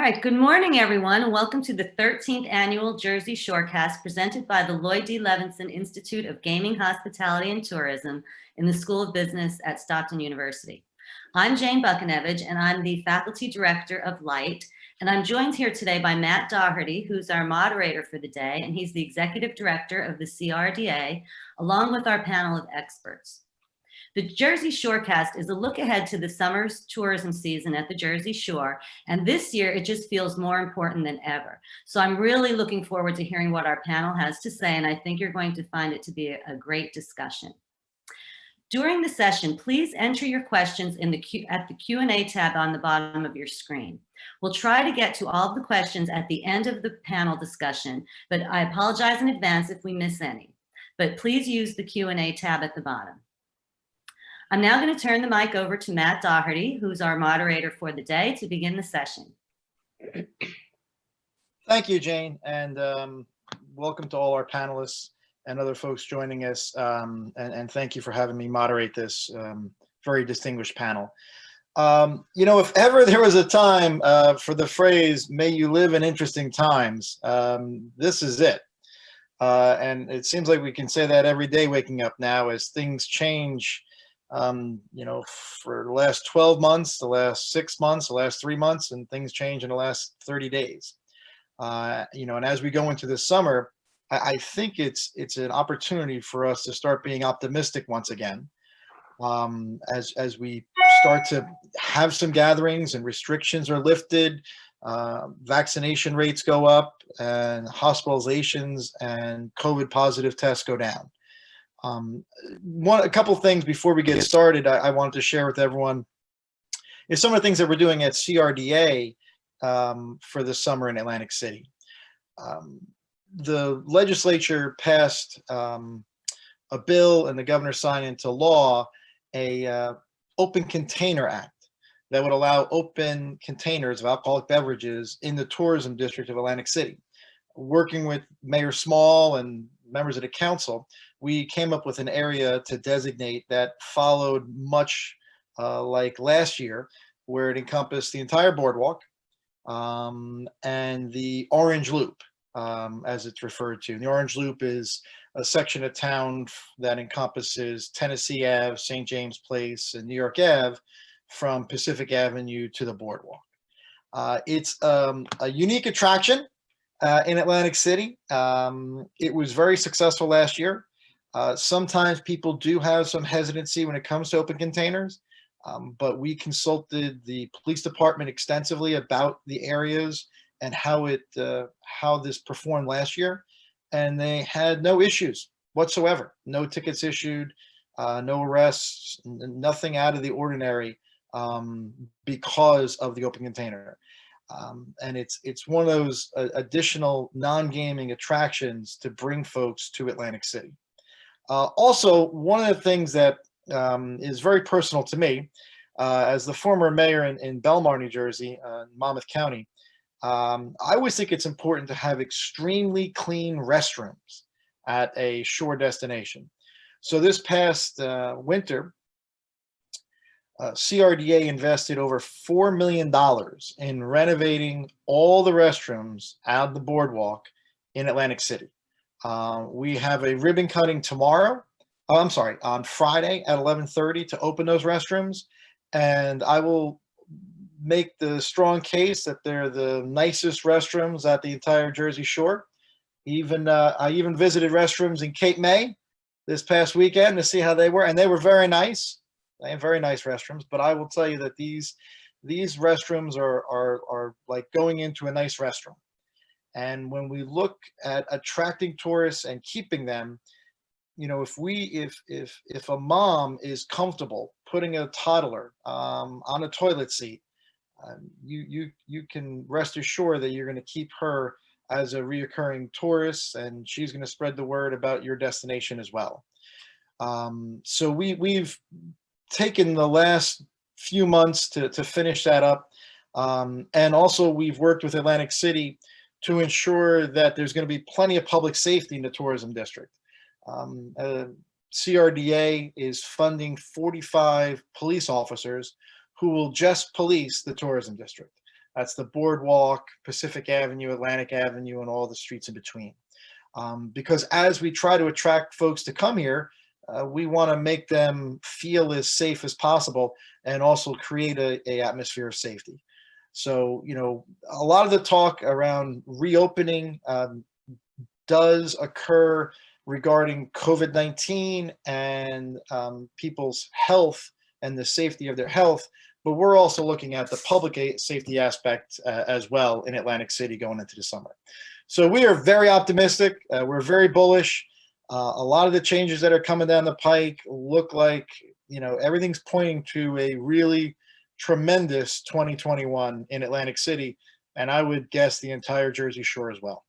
right, good morning, everyone, and welcome to the 13th Annual Jersey Shorecast presented by the Lloyd D. Levinson Institute of Gaming, Hospitality, and Tourism in the School of Business at Stockton University. I'm Jane Buchanevich, and I'm the Faculty Director of Light, and I'm joined here today by Matt Doherty, who's our moderator for the day, and he's the Executive Director of the CRDA, along with our panel of experts. The Jersey Shorecast is a look ahead to the summer's tourism season at the Jersey Shore, and this year it just feels more important than ever. So I'm really looking forward to hearing what our panel has to say, and I think you're going to find it to be a great discussion. During the session, please enter your questions at the Q&A tab on the bottom of your screen. We'll try to get to all of the questions at the end of the panel discussion, but I apologize in advance if we miss any. But please use the Q&A tab at the bottom. I'm now going to turn the mic over to Matt Doherty, who's our moderator for the day, to begin the session. Thank you, Jane, and welcome to all our panelists and other folks joining us, and thank you for having me moderate this very distinguished panel. You know, if ever there was a time for the phrase, "May you live in interesting times," this is it. And it seems like we can say that every day waking up now as things change. You know, for the last 12 months, the last 6 months, the last 3 months, and things change in the last 30 days. You know, and as we go into this summer, I think it's an opportunity for us to start being optimistic once again. As we start to have some gatherings and restrictions are lifted, vaccination rates go up, and hospitalizations and COVID positive tests go down. A couple things before we get started, I wanted to share with everyone is some of the things that we're doing at CRDA for the summer in Atlantic City. The legislature passed a bill and the governor signed into law a Open Container Act that would allow open containers of alcoholic beverages in the tourism district of Atlantic City. Working with Mayor Small and members of the council, we came up with an area to designate that followed much like last year, where it encompassed the entire boardwalk and the Orange Loop, as it's referred to. And the Orange Loop is a section of town that encompasses Tennessee Ave, St. James Place, and New York Ave from Pacific Avenue to the boardwalk. It's a unique attraction in Atlantic City. It was very successful last year. Sometimes people do have some hesitancy when it comes to open containers, but we consulted the police department extensively about the areas and how this performed last year, and they had no issues whatsoever. No tickets issued, no arrests, nothing out of the ordinary because of the open container. And it's one of those additional non-gaming attractions to bring folks to Atlantic City. Also, one of the things that is very personal to me, as the former mayor in Belmar, New Jersey, Monmouth County, I always think it's important to have extremely clean restrooms at a shore destination. So this past winter, CRDA invested over $4 million in renovating all the restrooms out of the boardwalk in Atlantic City. We have a ribbon cutting tomorrow. On Friday at 11:30 to open those restrooms, and I will make the strong case that they're the nicest restrooms at the entire Jersey Shore. I even visited restrooms in Cape May this past weekend to see how they were, and they were very nice. They have very nice restrooms, but I will tell you that these restrooms are like going into a nice restaurant. And when we look at attracting tourists and keeping them, you know, if a mom is comfortable putting a toddler on a toilet seat, you can rest assured that you're going to keep her as a reoccurring tourist, and she's going to spread the word about your destination as well. So we've taken the last few months to finish that up, and also we've worked with Atlantic City to ensure that there's going to be plenty of public safety in the tourism district. CRDA is funding 45 police officers who will just police the tourism district. That's the boardwalk, Pacific Avenue, Atlantic Avenue, and all the streets in between. Because as we try to attract folks to come here, we want to make them feel as safe as possible and also create a atmosphere of safety. So, you know, a lot of the talk around reopening does occur regarding COVID-19 and people's health and the safety of their health, but we're also looking at the public safety aspect as well in Atlantic City going into the summer. So we are very optimistic. We're very bullish. A lot of the changes that are coming down the pike look like, you know, everything's pointing to a really tremendous 2021 in Atlantic City, and I would guess the entire Jersey Shore as well.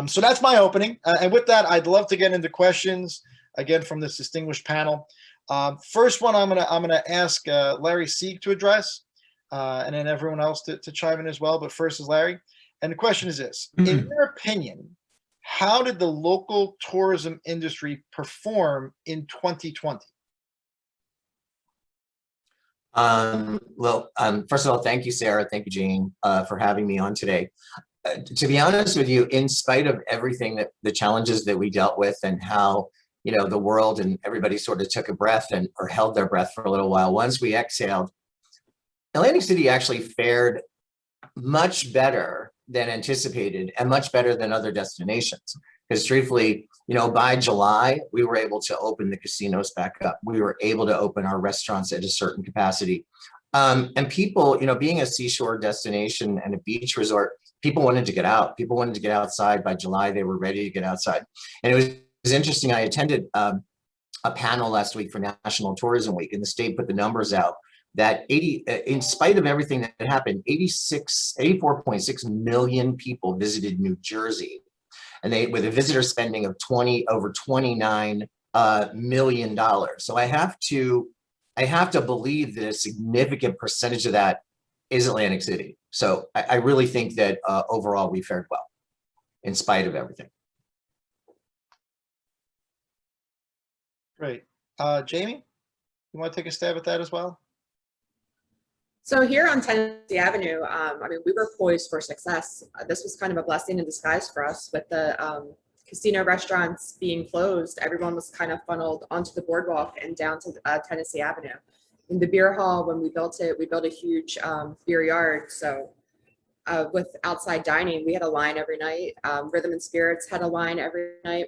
So that's my opening. And with that, I'd love to get into questions again from this distinguished panel. First one, I'm gonna ask Larry Sieg to address, and then everyone else to chime in as well. But first is Larry, and the question is this: in your opinion, how did the local tourism industry perform in 2020? First of all, thank you, Sarah. Thank you, Jane, for having me on today. To be honest with you, in spite of everything that the challenges that we dealt with and how, you know, the world and everybody sort of took a breath or held their breath for a little while, once we exhaled, Atlantic City actually fared much better than anticipated and much better than other destinations. Because truthfully, you know, by July, we were able to open the casinos back up. We were able to open our restaurants at a certain capacity. And people, you know, being a seashore destination and a beach resort, people wanted to get out. People wanted to get outside. By July, they were ready to get outside. And it was interesting. I attended a panel last week for National Tourism Week, and the state put the numbers out that in spite of everything that happened, 84.6 million people visited New Jersey, and they with a visitor spending of over $29 million. So I have to believe that a significant percentage of that is Atlantic City. So I really think that overall we fared well in spite of everything. Great. Jamie, you want to take a stab at that as well? So here on Tennessee Avenue, I mean, we were poised for success. This was kind of a blessing in disguise for us with the casino restaurants being closed. Everyone was kind of funneled onto the boardwalk and down to Tennessee Avenue. In the beer hall, when we built it, we built a huge beer yard. So with outside dining, we had a line every night. Rhythm and Spirits had a line every night.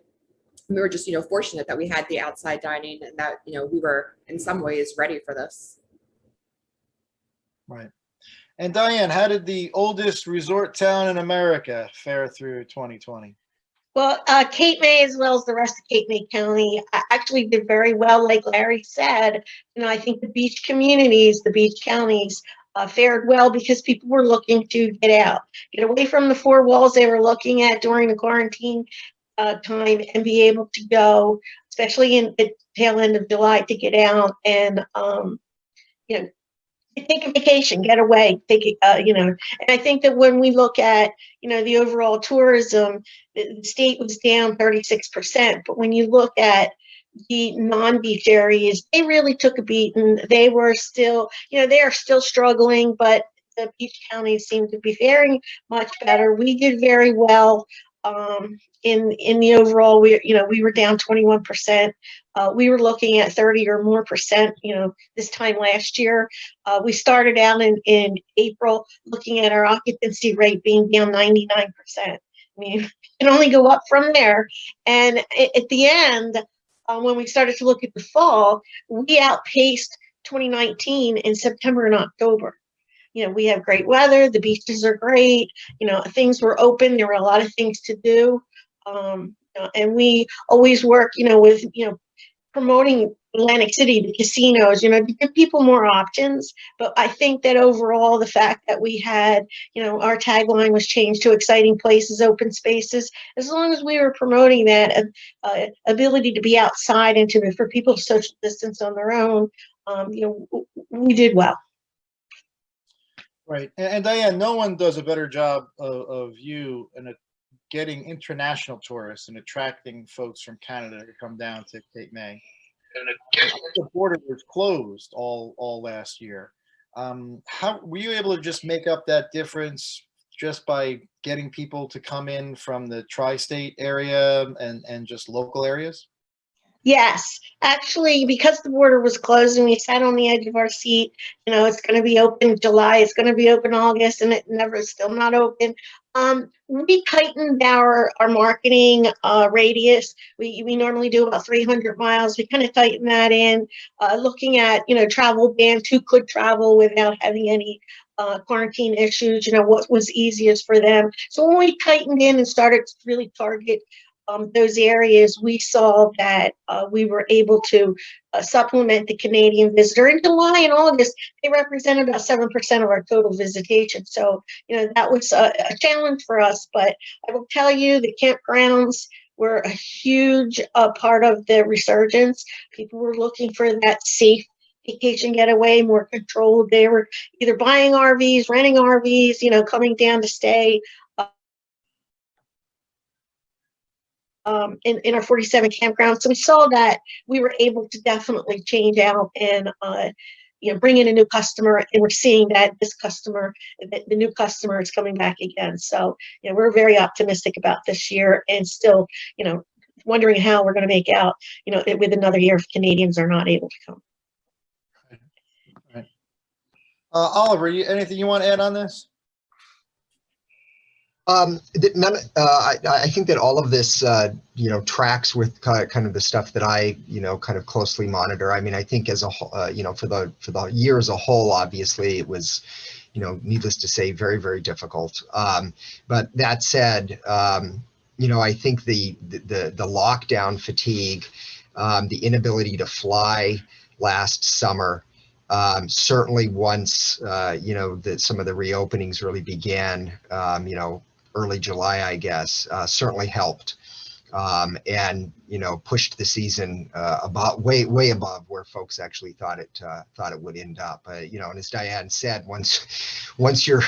We were just, you know, fortunate that we had the outside dining and that, you know, we were in some ways ready for this. Right. And Diane, how did the oldest resort town in America fare through 2020? Well, Cape May, as well as the rest of Cape May County, actually did very well. Like Larry said, you know, I think the beach communities, the beach counties fared well because people were looking to get out, get away from the four walls they were looking at during the quarantine time and be able to go, especially in the tail end of July, to get out and, you know, take a vacation, get away, take it, you know. And I think that when we look at, you know, the overall tourism, the state was down 36%. But when you look at the non-beach areas, they really took a beating. They were still, you know, they are still struggling, but the beach counties seem to be faring much better. We did very well. In the overall, we were down 21%. We were looking at 30 or more percent, you know, this time last year. We started out in April looking at our occupancy rate being down 99%. I mean, it can only go up from there. And at the end, when we started to look at the fall, we outpaced 2019 in September and October. You know, we have great weather, the beaches are great, you know, things were open, there were a lot of things to do. And we always work, you know, with, you know, promoting Atlantic City, the casinos, you know, to give people more options. But I think that overall, the fact that we had, you know, our tagline was changed to exciting places, open spaces, as long as we were promoting that ability to be outside and for people to social distance on their own, you know, we did well. Right. And Diane, no one does a better job of you in getting international tourists and attracting folks from Canada to come down to Cape May. The border was closed all last year. How were you able to just make up that difference just by getting people to come in from the tri-state area and just local areas? Yes, actually, because the border was closed and we sat on the edge of our seat, it's going to be open July, it's going to be open August, and it never, still not open. We tightened our marketing radius. We normally do about 300 miles. We kind of tightened that in, looking at, travel bans, who could travel without having any quarantine issues, what was easiest for them. So when we tightened in and started to really target those areas, we saw that we were able to supplement the Canadian visitor. In July and August, they represented about 7% of our total visitation. So, that was a challenge for us. But I will tell you, the campgrounds were a huge part of the resurgence. People were looking for that safe vacation getaway, more controlled. They were either buying RVs, renting RVs, coming down to stay. In our 47 campgrounds. So we saw that we were able to definitely change out and bring in a new customer, and we're seeing that the new customer is coming back again. So we're very optimistic about this year, and still wondering how we're going to make out with another year if Canadians are not able to come. Right. Oliver, anything you want to add on this? I think that all of this, tracks with kind of the stuff that I, kind of closely monitor. I mean, I think as a whole, for the year as a whole, obviously it was, needless to say, very, very difficult. But that said, I think the lockdown fatigue, the inability to fly last summer, certainly once, some of the reopenings really began, early July, I guess, certainly helped, and pushed the season about way above where folks actually thought it would end up. And as Diane said, once you're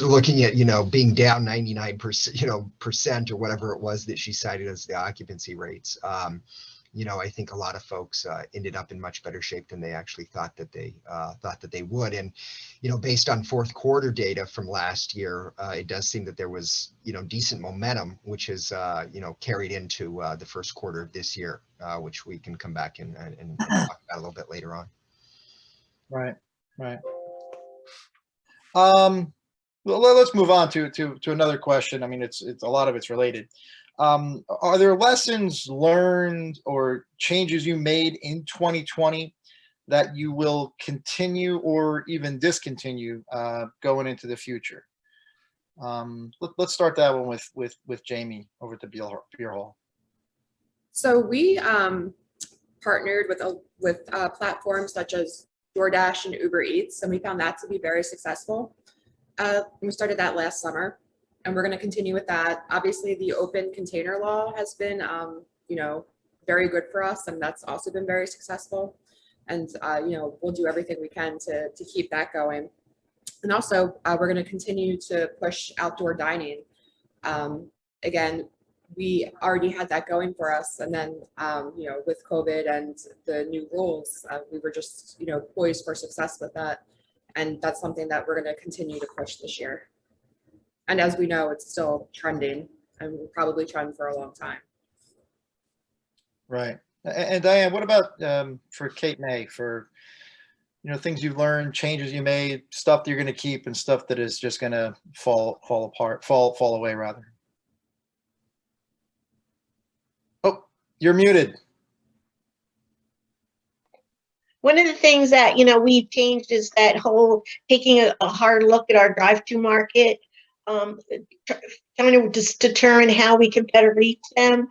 looking at being down 99%, percent or whatever it was that she cited as the occupancy rates, I think a lot of folks ended up in much better shape than they actually thought that they would. And, based on fourth quarter data from last year, it does seem that there was, decent momentum, which has, carried into the first quarter of this year, which we can come back and talk about a little bit later on. Right. Well, let's move on to another question. I mean, it's a lot of it's related. Are there lessons learned or changes you made in 2020 that you will continue or even discontinue going into the future? Let's start that one with Jamie over at the Beer Hall. So we partnered with platforms such as DoorDash and Uber Eats, and we found that to be very successful. We started that last summer, and we're going to continue with that. Obviously, the open container law has been, very good for us, and that's also been very successful. And we'll do everything we can to keep that going. And also, we're going to continue to push outdoor dining. Again, we already had that going for us, and then with COVID and the new rules, we were just poised for success with that. And that's something that we're going to continue to push this year. And as we know, it's still trending and will probably trend for a long time. Right. And Diane, what about for Cape May, for things you've learned, changes you made, stuff that you're going to keep and stuff that is just going to fall away rather? Oh, you're muted. One of the things that we've changed is that whole taking a hard look at our drive-through market, kind of just determine how we can better reach them,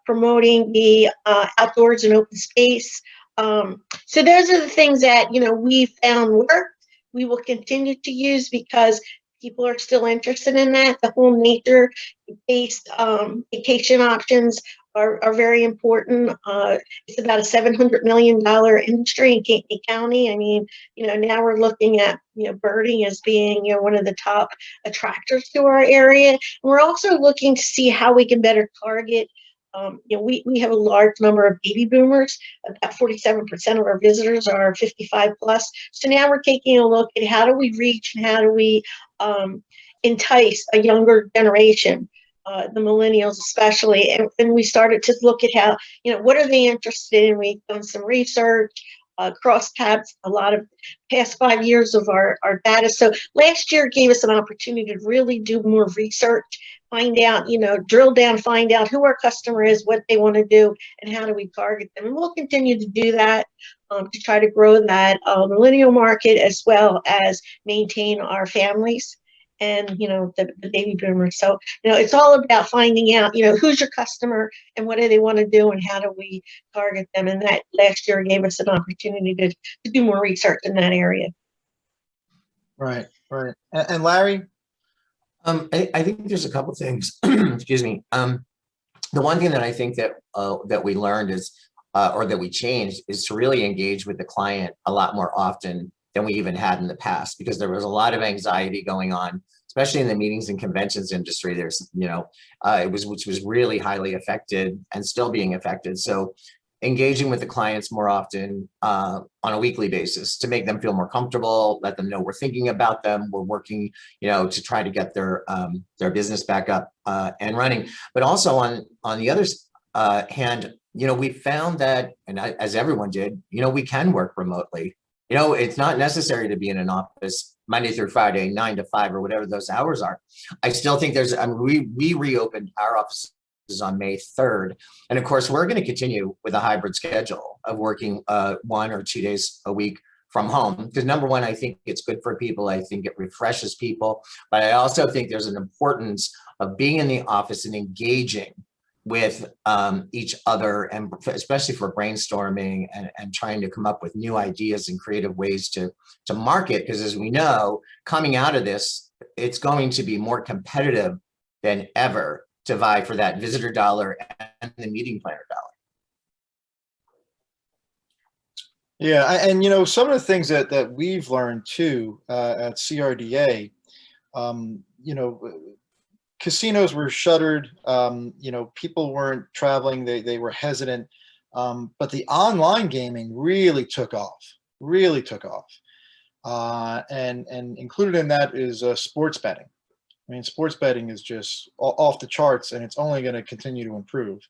promoting the outdoors and open space. So those are the things that we found work. We will continue to use because people are still interested in that. The whole nature-based vacation options are very important. It's about a $700 million industry in Cape May County. I mean, now we're looking at, birding as being, one of the top attractors to our area. And we're also looking to see how we can better target We have a large number of baby boomers. About 47% of our visitors are 55 plus. So now we're taking a look at how do we reach and how do we entice a younger generation, the millennials especially. And we started to look at how, what are they interested in? We've done some research, cross tabs a lot of past 5 years of our data. So last year gave us an opportunity to really do more research, find out, drill down, find out who our customer is, what they want to do, and how do we target them. And we'll continue to do that to try to grow that millennial market as well as maintain our families and, the baby boomers. So, it's all about finding out, who's your customer and what do they want to do and how do we target them. And that last year gave us an opportunity to do more research in that area. Right, right. And Larry? I think there's a couple things, excuse me. The one thing that I think that we learned is, or that we changed, is to really engage with the client a lot more often than we even had in the past, because there was a lot of anxiety going on, especially in the meetings and conventions industry. There's, which was really highly affected and still being affected. So engaging with the clients more often on a weekly basis to make them feel more comfortable, let them know we're thinking about them, we're working, to try to get their business back up and running. But also on the other hand, we found that, and as everyone did, we can work remotely. It's not necessary to be in an office Monday through Friday, 9 to 5 or whatever those hours are. I still think we reopened our offices on May 3rd. And of course, we're going to continue with a hybrid schedule of working 1 or 2 days a week from home. Because number one, I think it's good for people. I think it refreshes people. But I also think there's an importance of being in the office and engaging with each other, and especially for brainstorming and trying to come up with new ideas and creative ways to market. Because as we know, coming out of this, it's going to be more competitive than ever to vie for that visitor dollar and the meeting planner dollar. Yeah, and some of the things that we've learned too at CRDA, casinos were shuttered. People weren't traveling; they were hesitant. But the online gaming really took off. Really took off, and included in that is sports betting. I mean, sports betting is just off the charts, and it's only going to continue to improve.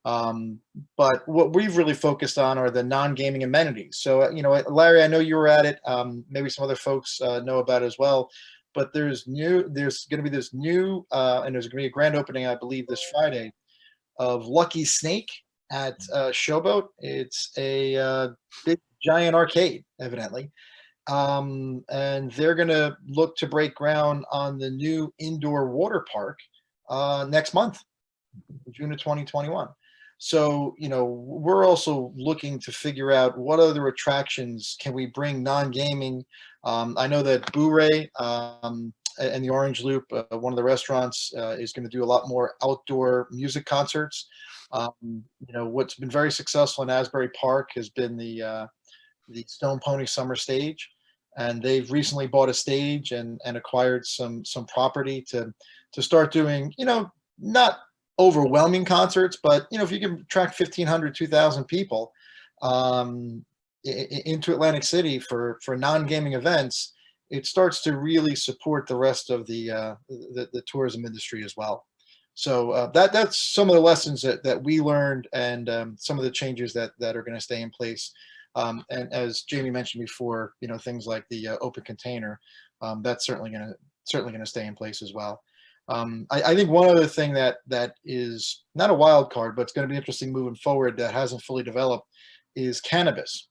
But what we've really focused on are the non-gaming amenities. So, Larry, I know you were at it. Maybe some other folks know about it as well. But there's going to be this new, and there's going to be a grand opening, I believe, this Friday, of Lucky Snake at Showboat. It's a big, giant arcade, evidently. And they're going to look to break ground on the new indoor water park next month, June of 2021. So, we're also looking to figure out what other attractions can we bring non-gaming. I know that Boo-Ray and the Orange Loop, one of the restaurants, is going to do a lot more outdoor music concerts. What's been very successful in Asbury Park has been the Stone Pony Summer Stage, and they've recently bought a stage and acquired some property to start doing, not overwhelming concerts, but if you can attract 1,500, 2,000 people into Atlantic City for non-gaming events, it starts to really support the rest of the tourism industry as well. So that's some of the lessons that we learned, and some of the changes that are going to stay in place. And as Jamie mentioned before, things like the open container, that's certainly going to stay in place as well. I think one other thing that is not a wild card, but it's going to be interesting moving forward that hasn't fully developed is cannabis,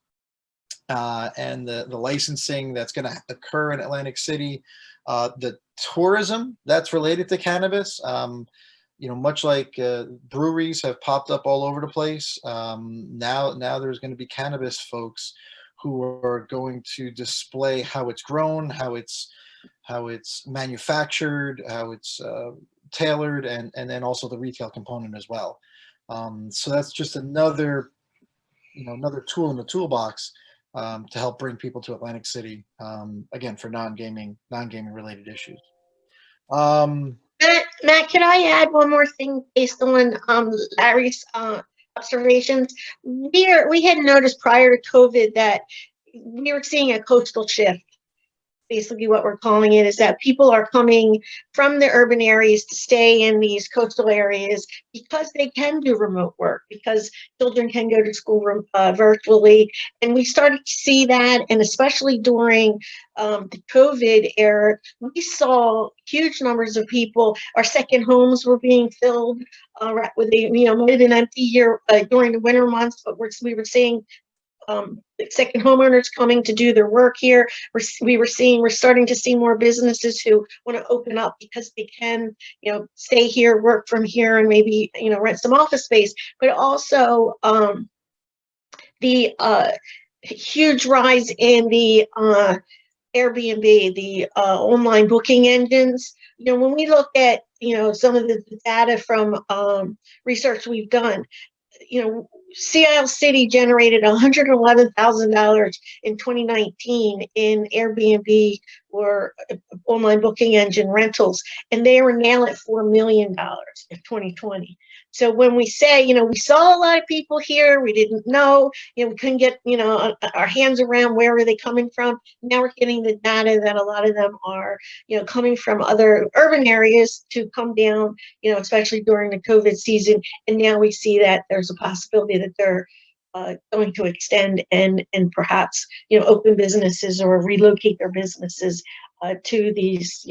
and the licensing that's going to occur in Atlantic City, the tourism that's related to cannabis. Much like breweries have popped up all over the place, now there's going to be cannabis folks who are going to display how it's grown, how it's manufactured, how it's tailored, and then also the retail component as well. So that's just another tool in the toolbox to help bring people to Atlantic City, again, for non-gaming related issues. Matt, could I add one more thing based on Larry's observations? We had noticed prior to COVID that we were seeing a coastal shift. Basically, what we're calling it is that people are coming from the urban areas to stay in these coastal areas because they can do remote work, because children can go to school virtually. And we started to see that, and especially during the COVID era, we saw huge numbers of people. Our second homes were being filled with might have been empty here during the winter months, but we were seeing second homeowners coming to do their work here. We're starting to see more businesses who want to open up because they can, stay here, work from here, and maybe, rent some office space. But also the huge rise in the Airbnb, the online booking engines. When we look at, some of the data from research we've done, Seattle City generated $111,000 in 2019 in Airbnb or online booking engine rentals, and they are now at $4 million in 2020. So when we say, we saw a lot of people here, we didn't know, we couldn't get, our hands around where are they coming from. Now we're getting the data that a lot of them are, coming from other urban areas to come down, especially during the COVID season. And now we see that there's a possibility that they're going to extend and perhaps, open businesses or relocate their businesses to these,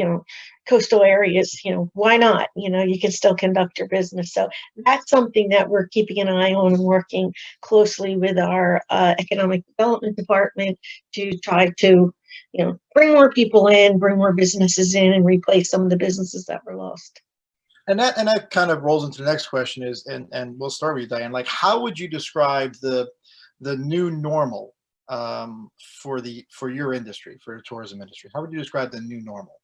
coastal areas. Why not? You can still conduct your business. So that's something that we're keeping an eye on and working closely with our economic development department to try to, bring more people in, bring more businesses in, and replace some of the businesses that were lost. And that kind of rolls into the next question is, and we'll start with you, Diane. Like, how would you describe the new normal for your industry, for the tourism industry? How would you describe the new normal?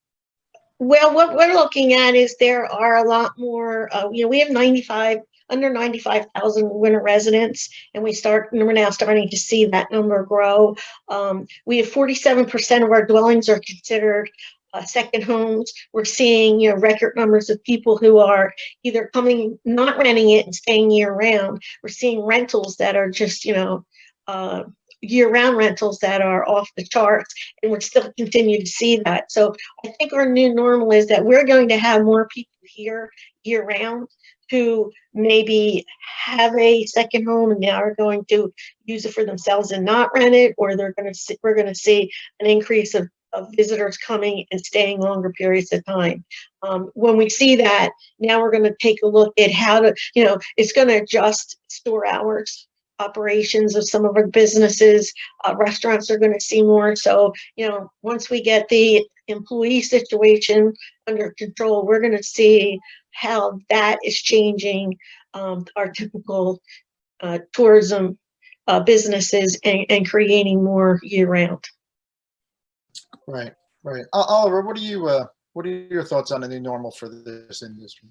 Well, what we're looking at is there are a lot more. We have under 95,000 winter residents, and we're now starting to see that number grow. We have 47% of our dwellings are considered second homes. We're seeing, record numbers of people who are either coming, not renting it and staying year round. We're seeing rentals that are just, year-round rentals that are off the charts, and we're still continue to see that. So I think our new normal is that we're going to have more people here year-round who maybe have a second home and now are going to use it for themselves and not rent it, or we're going to see an increase of visitors coming and staying longer periods of time. When we see that, now we're going to take a look at how to, it's going to adjust store hours, operations of some of our businesses. Restaurants are going to see more. So, once we get the employee situation under control, we're going to see how that is changing our typical tourism businesses and creating more year round. Right. Oliver, what are your thoughts on the new normal for this industry?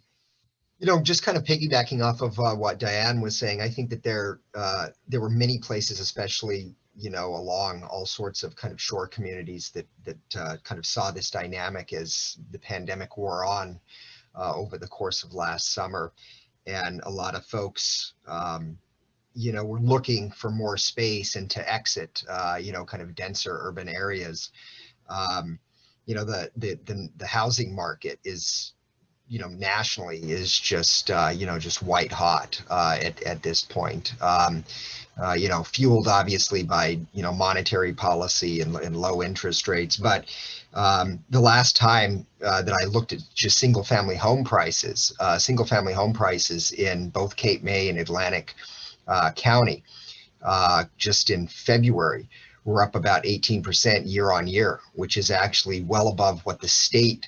Just kind of piggybacking off of what Diane was saying, I think that there were many places, especially, along all sorts of kind of shore communities that kind of saw this dynamic as the pandemic wore on over the course of last summer. And a lot of folks, were looking for more space and to exit, kind of denser urban areas. The housing market is, nationally is just, just white hot at this point. Fueled obviously by, monetary policy and low interest rates. But the last time that I looked at just single family home prices in both Cape May and Atlantic County, just in February, we're up about 18% year on year, which is actually well above what the state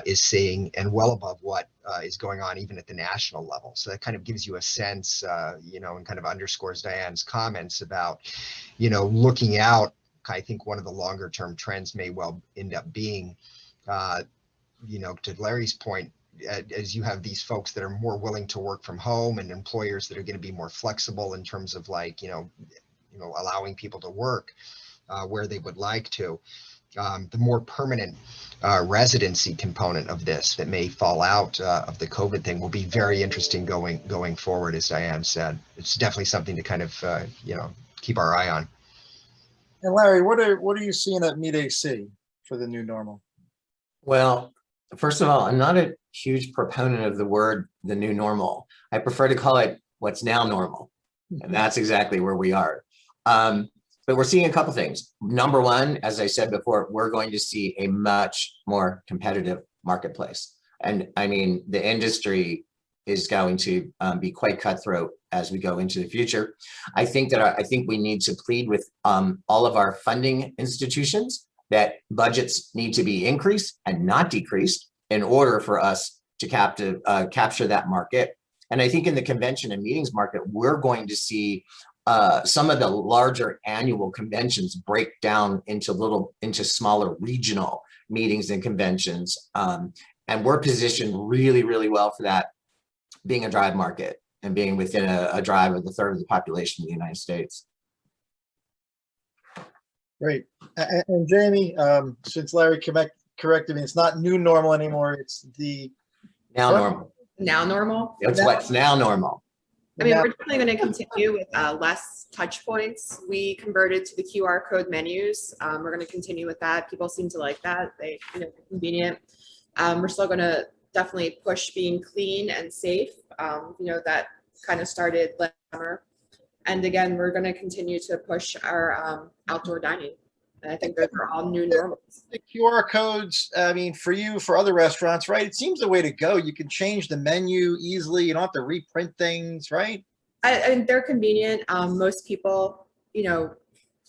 is seeing and well above what is going on even at the national level. So that kind of gives you a sense, and kind of underscores Diane's comments about, looking out. I think one of the longer term trends may well end up being, to Larry's point, as you have these folks that are more willing to work from home and employers that are going to be more flexible in terms of allowing people to work where they would like to. the more permanent residency component of this that may fall out of the COVID thing will be very interesting going forward, as Diane said. It's definitely something to kind of keep our eye on. And Larry, what are you seeing at Meet AC for the new normal? Well, first of all, I'm not a huge proponent of the word the new normal. I prefer to call it what's now normal. And that's exactly where we are. But we're seeing a couple things. Number one, as I said before, we're going to see a much more competitive marketplace. And I mean, the industry is going to be quite cutthroat as we go into the future. I think we need to plead with all of our funding institutions that budgets need to be increased and not decreased in order for us to capture that market. And I think in the convention and meetings market, we're going to see some of the larger annual conventions break down into smaller regional meetings and conventions. And we're positioned really, really well for that, being a drive market and being within a drive of a third of the population of the United States. Great. And Jamie, since Larry corrected me, it's not new normal anymore. It's the Now normal. Now normal. It's what's now normal. I mean, we're definitely going to continue with less touch points. We converted to the QR code menus. We're going to continue with that. People seem to like that. They, convenient. We're still going to definitely push being clean and safe. That kind of started last summer. And again, we're going to continue to push our outdoor dining. And I think those are all new normals. The QR codes, I mean, for other restaurants, right? It seems the way to go. You can change the menu easily. You don't have to reprint things, right? And they're convenient. Most people,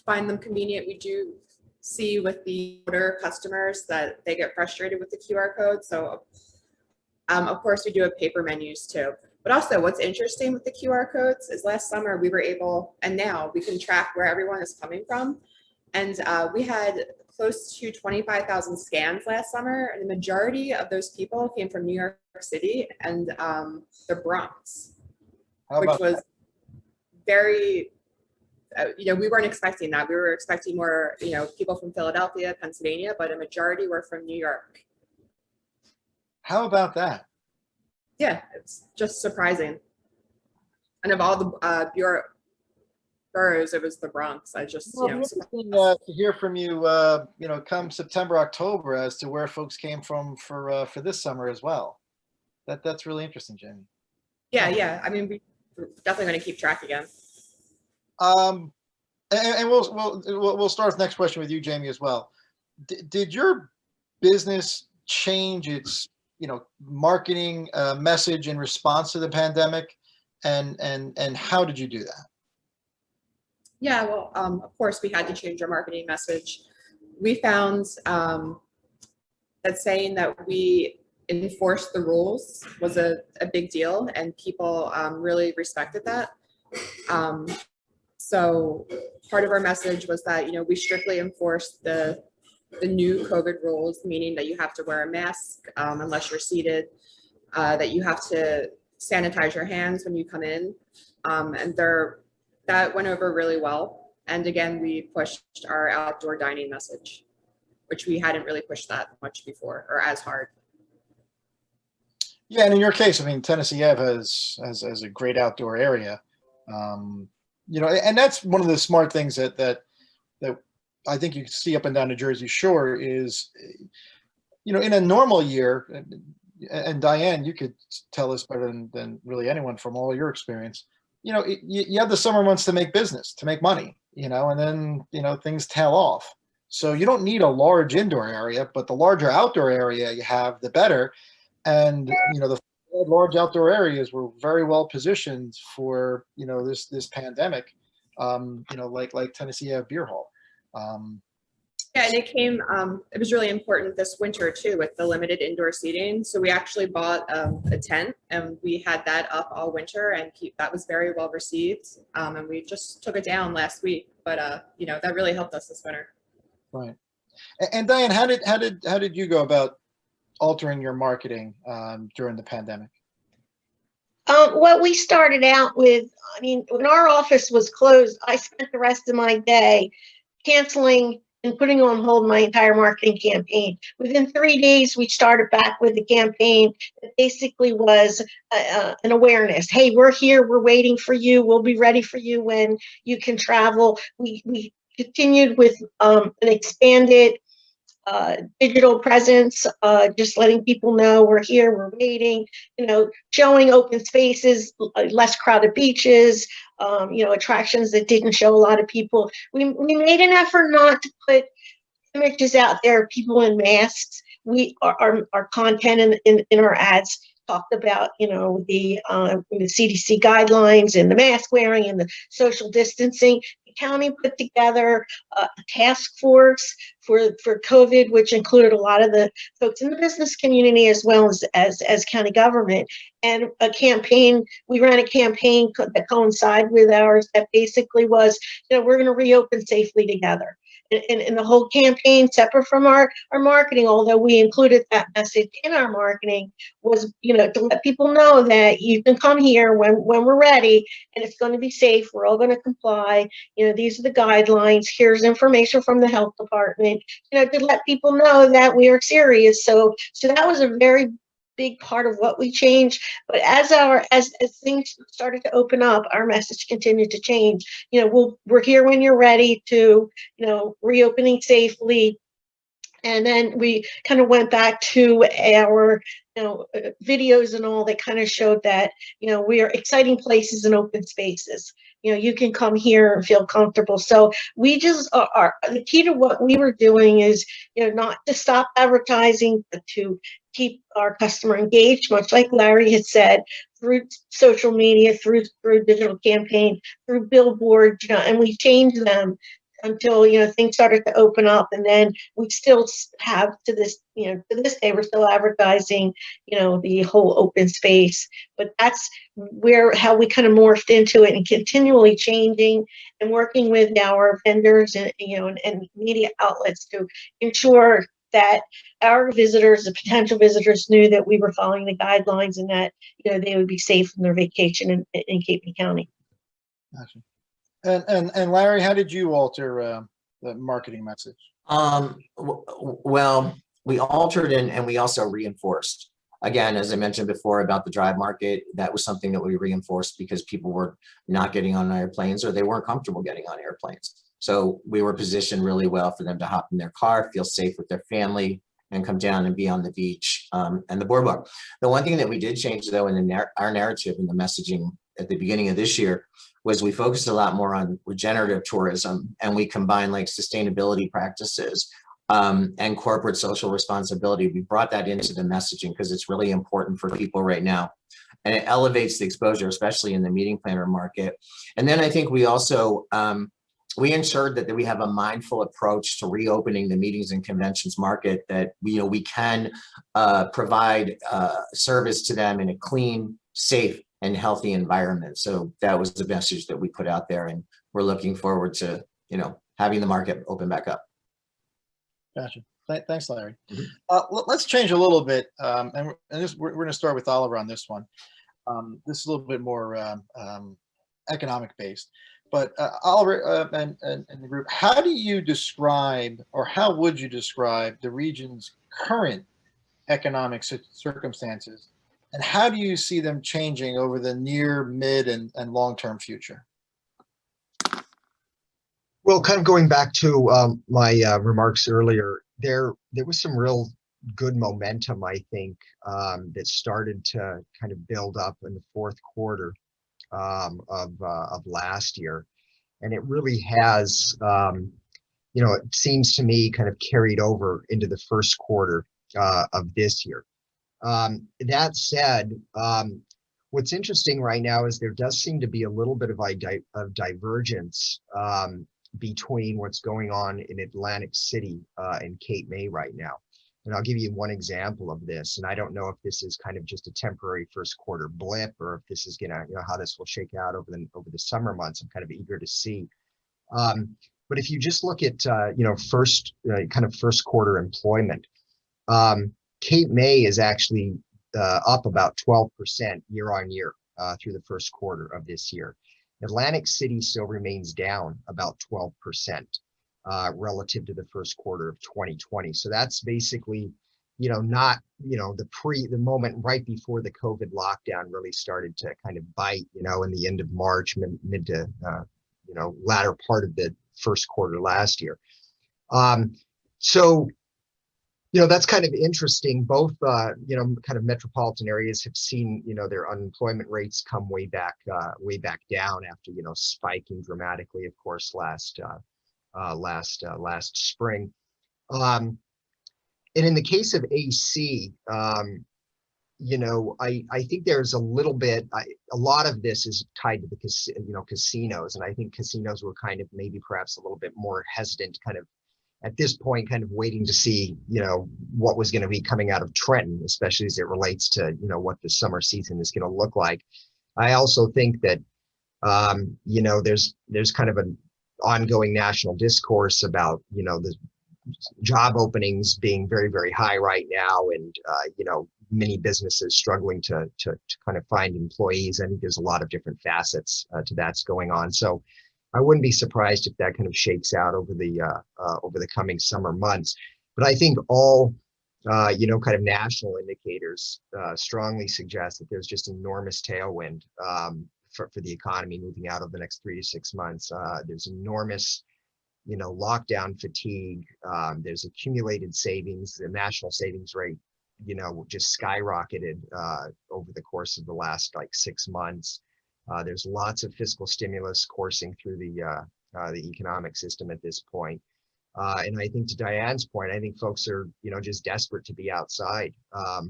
find them convenient. We do see with the order customers that they get frustrated with the QR code. So, of course, we do have paper menus too. But also what's interesting with the QR codes is last summer we were able, and now we can track where everyone is coming from. And we had close to 25,000 scans last summer, and the majority of those people came from New York City and the Bronx, which was very, we weren't expecting that. We were expecting more, people from Philadelphia, Pennsylvania, but a majority were from New York. How about that? Yeah, it's just surprising. And of all the boroughs, it was the Bronx. I just, interesting to hear from you, come September, October, as to where folks came from for this summer as well. That's really interesting, Jamie. Yeah. I mean, we're definitely going to keep track again. And we'll start with the next question with you, Jamie, as well. Did your business change its marketing message in response to the pandemic, and how did you do that? Yeah, well, of course, we had to change our marketing message. We found that saying that we enforced the rules was a big deal, and people really respected that. So part of our message was that, we strictly enforced the new COVID rules, meaning that you have to wear a mask unless you're seated, that you have to sanitize your hands when you come in, and that went over really well. And again, we pushed our outdoor dining message, which we hadn't really pushed that much before or as hard. Yeah, and in your case, I mean, Tennessee Ave has a great outdoor area, and that's one of the smart things that I think you see up and down the Jersey Shore is, in a normal year, and Diane, you could tell us better than really anyone from all your experience. You have the summer months to make business, to make money, and then, things tail off. So you don't need a large indoor area, but the larger outdoor area you have, the better. And, the large outdoor areas were very well positioned for, this pandemic, like Tennessee Ave Beer Hall. Yeah, and it was really important this winter too with the limited indoor seating. So we actually bought a tent, and we had that up all winter, and that was very well received. And we just took it down last week, but that really helped us this winter. Right. And Diane, how did you go about altering your marketing during the pandemic? Well, we started out with, when our office was closed, I spent the rest of my day canceling and putting on hold my entire marketing campaign. Within 3 days, we started back with the campaign. It basically was an awareness. Hey, we're here. We're waiting for you. We'll be ready for you when you can travel. We continued with an expanded digital presence, just letting people know we're here, we're waiting, showing open spaces, less crowded beaches, attractions that didn't show a lot of people. We made an effort not to put images out there of people in masks. Our content in our ads talked about, the CDC guidelines and the mask wearing and the social distancing. The county put together a task force for COVID, which included a lot of the folks in the business community as well as county government, and a campaign. We ran a campaign that coincided with ours that basically was, we're going to reopen safely together. And the whole campaign, separate from our marketing, although we included that message in our marketing, was, to let people know that you can come here when we're ready, and it's going to be safe. We're all going to comply. These are the guidelines. Here's information from the health department, to let people know that we are serious. So that was a very big part of what we changed. But as things started to open up, our message continued to change. We're here when you're ready to, reopening safely. And then we kind of went back to our, videos and all that kind of showed that, we are exciting places and open spaces. You can come here and feel comfortable. So we just are the key to what we were doing is, not to stop advertising, but to keep our customer engaged, much like Larry had said, through social media, through digital campaign, through billboards, and we changed them until, things started to open up. And then we still have to this day, we're still advertising, the whole open space. But that's how we kind of morphed into it, and continually changing and working with our vendors and media outlets to ensure that our visitors, the potential visitors, knew that we were following the guidelines and that, they would be safe in their vacation in Cape May County. Gotcha. And Larry, how did you alter the marketing message? Well, we altered and we also reinforced. Again, as I mentioned before about the drive market, that was something that we reinforced because people were not getting on airplanes, or they weren't comfortable getting on airplanes. So we were positioned really well for them to hop in their car, feel safe with their family, and come down and be on the beach and the boardwalk. The one thing that we did change, though, in our narrative and the messaging at the beginning of this year was we focused a lot more on regenerative tourism, and we combined like sustainability practices and corporate social responsibility. We brought that into the messaging because it's really important for people right now, and it elevates the exposure, especially in the meeting planner market. And then I think we also we ensured that we have a mindful approach to reopening the meetings and conventions market, that we can provide service to them in a clean, safe, and healthy environment. So that was the message that we put out there, and we're looking forward to having the market open back up. Gotcha. Thanks, Larry. Let's change a little bit, and we're going to start with Oliver on this one. This is a little bit more economic based. But Oliver and the group, how do you describe, or how would you describe the region's current economic circumstances, and how do you see them changing over the near, mid, and long-term future? Well, kind of going back to my remarks earlier, there was some real good momentum, I think, that started to kind of build up in the fourth quarter of last year, and it really has, it seems to me, kind of carried over into the first quarter of this year. That said, what's interesting right now is there does seem to be a little bit of divergence between what's going on in Atlantic City and Cape May right now. And I'll give you one example of this. And I don't know if this is kind of just a temporary first quarter blip, or if this is gonna, how this will shake out over the summer months. I'm kind of eager to see. But if you just look at first quarter employment, Cape May is actually up about 12% year on year through the first quarter of this year. Atlantic City still remains down about 12%. relative to the first quarter of 2020. So that's basically, not, the moment right before the COVID lockdown really started to kind of bite, in the end of March, mid to, latter part of the first quarter last year. So, that's kind of interesting. Both, kind of metropolitan areas have seen, their unemployment rates come way back down after, spiking dramatically, of course, last spring. And in the case of AC, I think there's a little bit, a lot of this is tied to the casinos, and I think casinos were kind of maybe perhaps a little bit more hesitant, kind of at this point, kind of waiting to see, what was going to be coming out of Trenton, especially as it relates to, what the summer season is going to look like. I also think that, there's kind of an ongoing national discourse about, the job openings being very, very high right now, and many businesses struggling to kind of find employees. I think there's a lot of different facets to that's going on. So I wouldn't be surprised if that kind of shakes out over the coming summer months. But I think all kind of national indicators strongly suggest that there's just enormous tailwind for the economy moving out over the next 3 to 6 months. There's enormous lockdown fatigue. There's accumulated savings. The national savings rate, just skyrocketed over the course of the last 6 months. There's lots of fiscal stimulus coursing through the economic system at this point. And I think to Diane's point, I think folks are, just desperate to be outside. I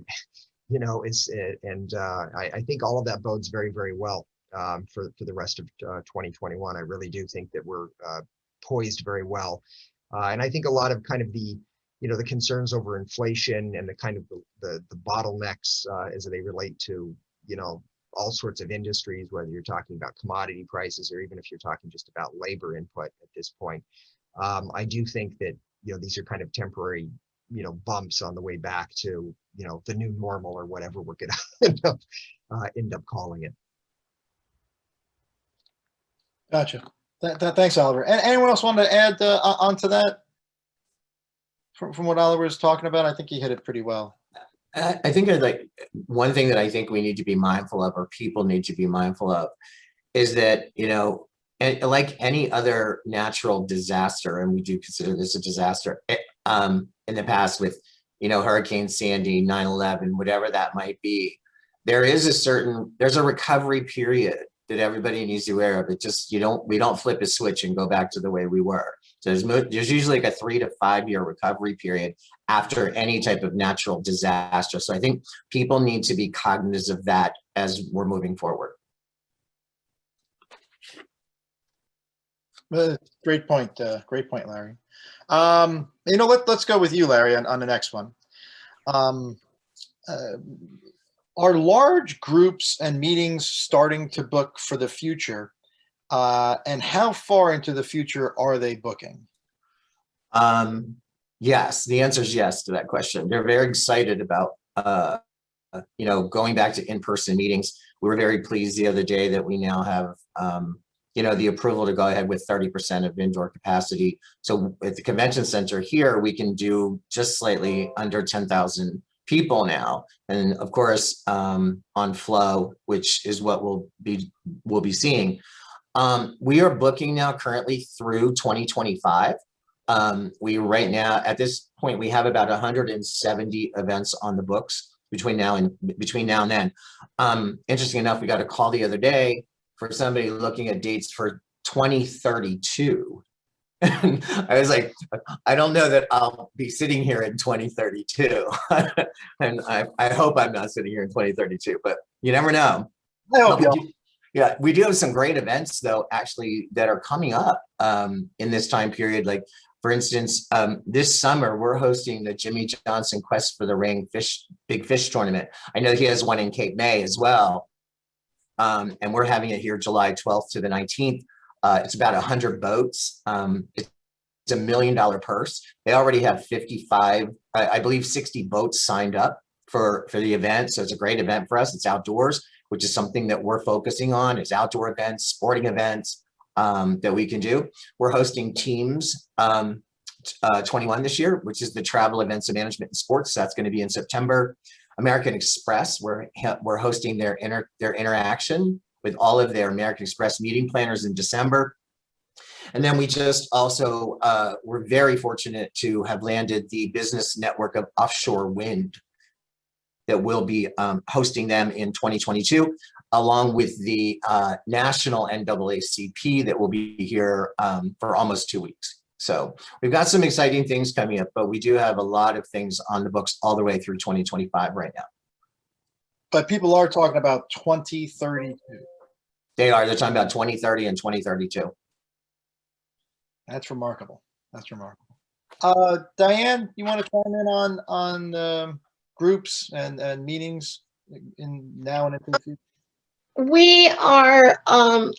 think all of that bodes very, very well for the rest of 2021. I really do think that we're poised very well. And I think a lot of kind of the concerns over inflation and the kind of the bottlenecks as they relate to, all sorts of industries, whether you're talking about commodity prices or even if you're talking just about labor input at this point. I do think that, these are kind of temporary, bumps on the way back to, the new normal or whatever we're going to end up calling it. Gotcha. Thanks, Oliver. And anyone else want to add onto that from what Oliver was talking about? I think he hit it pretty well. I think one thing that I think we need to be mindful of, or people need to be mindful of, is that, and like any other natural disaster, and we do consider this a disaster in the past with, Hurricane Sandy, 9/11, whatever that might be, there's a recovery period that everybody needs to be aware of. It just, we don't flip a switch and go back to the way we were. So there's usually like a 3 to 5 year recovery period after any type of natural disaster. So I think people need to be cognizant of that as we're moving forward. Great point, Larry. Let's go with you, Larry, on the next one. Are large groups and meetings starting to book for the future? And how far into the future are they booking? Yes, the answer is yes to that question. They're very excited about, going back to in-person meetings. We were very pleased the other day that we now have, the approval to go ahead with 30% of indoor capacity. So at the convention center here, we can do just slightly under 10,000 people now. And of course, on flow, which is what we'll be seeing. We are booking now currently through 2025. We right now, at this point, we have about 170 events on the books between now and then. Interesting enough, we got a call the other day for somebody looking at dates for 2032. And I was like, I don't know that I'll be sitting here in 2032. And I hope I'm not sitting here in 2032, but you never know. I hope Yeah, we do have some great events though, actually, that are coming up in this time period. Like, for instance, this summer we're hosting the Jimmy Johnson Quest for the Ring Big Fish Tournament. I know he has one in Cape May as well, and we're having it here July 12th to the 19th. It's about 100 boats. It's a $1 million purse. They already have 55, I believe 60 boats signed up for the event. So it's a great event for us. It's outdoors, which is something that we're focusing on, is outdoor events, sporting events. that we can do. We're hosting Teams 21 this year, which is the travel, events, and management and sports. That's going to be in September. American Express, we're hosting their interaction with all of their American Express meeting planners in December. And then we just also, we're very fortunate to have landed the business network of Offshore Wind that will be hosting them in 2022, along with the national NAACP that will be here for almost 2 weeks. So we've got some exciting things coming up, but we do have a lot of things on the books all the way through 2025 right now. But people are talking about 2032. They're talking about 2030 and 2032. That's remarkable. That's remarkable. Diane, you want to chime in on groups and meetings in now and into the future? We are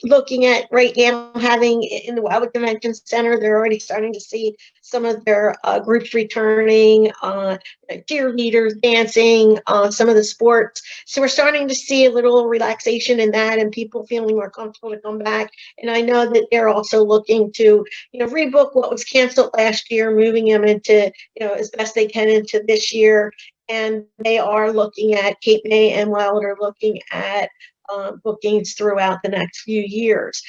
looking at right now having in the Wildwood Convention Center, they're already starting to see some of their groups returning, cheerleaders dancing, some of the sports. So we're starting to see a little relaxation in that and people feeling more comfortable to come back. And I know that they're also looking to, rebook what was canceled last year, moving them into, as best they can into this year. And they are looking at Cape May and Wildwood are looking at bookings throughout the next few years.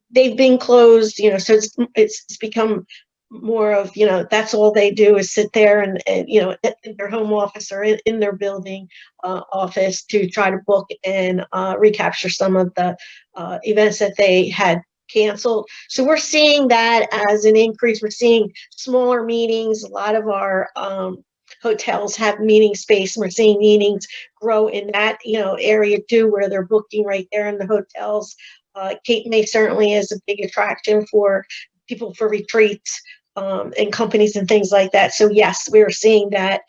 They've been closed, so it's become more of, that's all they do is sit there and in their home office or in their building office to try to book and recapture some of the events that they had canceled. So we're seeing that as an increase. We're seeing smaller meetings. A lot of our hotels have meeting space, and we're seeing meetings grow in that area too, where they're booking right there in the hotels. Cape May certainly is a big attraction for people for retreats and companies and things like that. So yes, we're seeing that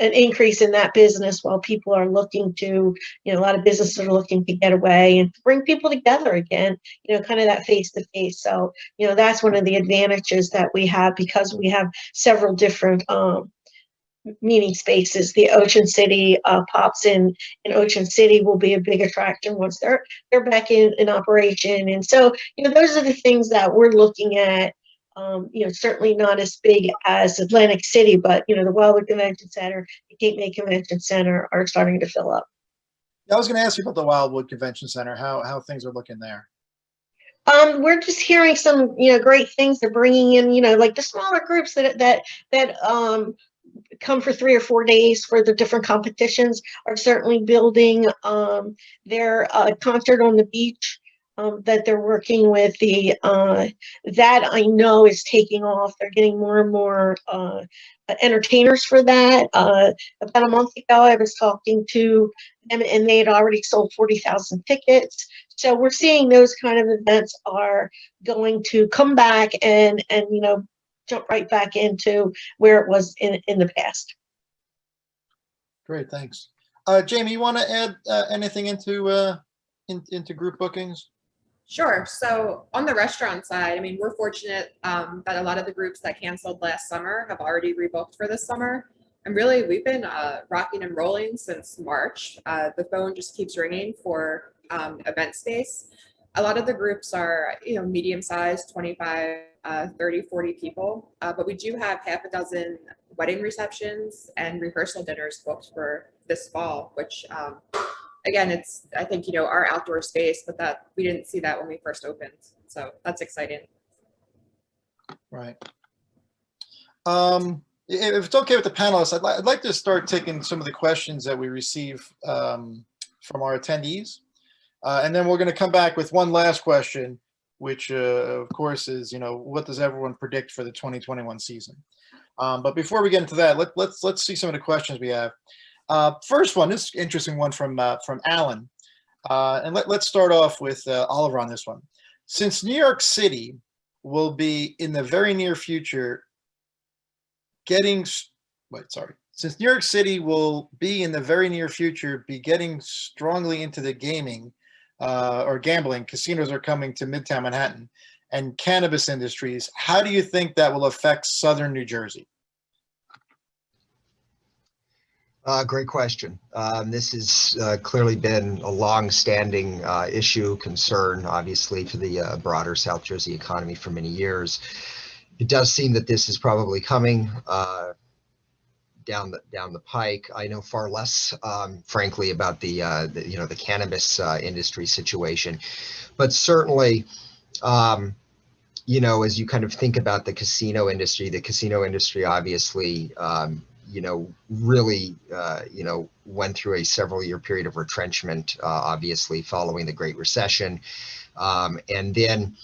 an increase in that business while people are looking to, a lot of businesses are looking to get away and bring people together again, kind of that face to face. So, that's one of the advantages that we have because we have several different meeting spaces. The Ocean City Pops in Ocean City will be a big attraction once they're back in operation. And so, those are the things that we're looking at. Certainly not as big as Atlantic City, but the Wildwood Convention Center, the Cape May Convention Center are starting to fill up. I was going to ask you about the Wildwood Convention Center, how things are looking there. We're just hearing some, great things. They're bringing in, like the smaller groups that come for 3 or 4 days for the different competitions are certainly building their concert on the beach. That they're working with that I know is taking off. They're getting more and more entertainers for that. About a month ago, I was talking to them and they had already sold 40,000 tickets. So we're seeing those kind of events are going to come back and jump right back into where it was in the past. Great, thanks. Jamie, you want to add anything into group bookings? Sure. So on the restaurant side, we're fortunate that a lot of the groups that canceled last summer have already rebooked for this summer. And really, we've been rocking and rolling since March. The phone just keeps ringing for event space. A lot of the groups are, medium sized, 25, 30, 40 people. But we do have half a dozen wedding receptions and rehearsal dinners booked for this fall, which again, it's, I think, our outdoor space, but that we didn't see that when we first opened. So that's exciting. Right. If it's okay with the panelists, I'd like to start taking some of the questions that we receive from our attendees. And then we're going to come back with one last question, which of course is, what does everyone predict for the 2021 season? But before we get into that, let's see some of the questions we have. First one, this interesting one from Alan. And let's start off with Oliver on this one. Since New York City will be in the very near future since New York City will be in the very near future be getting strongly into the gaming or gambling, casinos are coming to Midtown Manhattan, and cannabis industries, how do you think that will affect Southern New Jersey? Great question. This has clearly been a long-standing issue, concern, obviously, for the broader South Jersey economy for many years. It does seem that this is probably coming down the pike. I know far less, frankly, about the cannabis industry situation, but certainly, as you kind of think about the casino industry obviously, really, went through a several-year period of retrenchment, obviously, following the Great Recession. And then,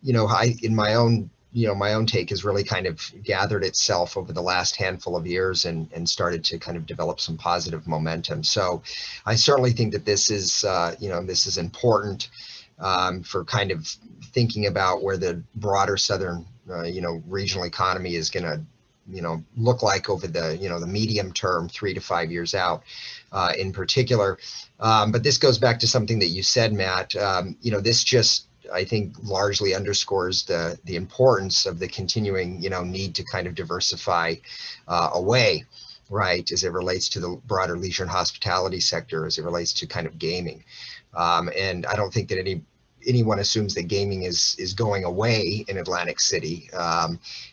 in my own take has really kind of gathered itself over the last handful of years and started to kind of develop some positive momentum. So I certainly think that this is important for kind of thinking about where the broader southern, regional economy is going to, look like over the medium term, 3 to 5 years out, in particular. But this goes back to something that you said, Matt. This just, I think, largely underscores the importance of the continuing, need to kind of diversify away, right, as it relates to the broader leisure and hospitality sector, as it relates to kind of gaming. And I don't think that anyone assumes that gaming is going away in Atlantic City.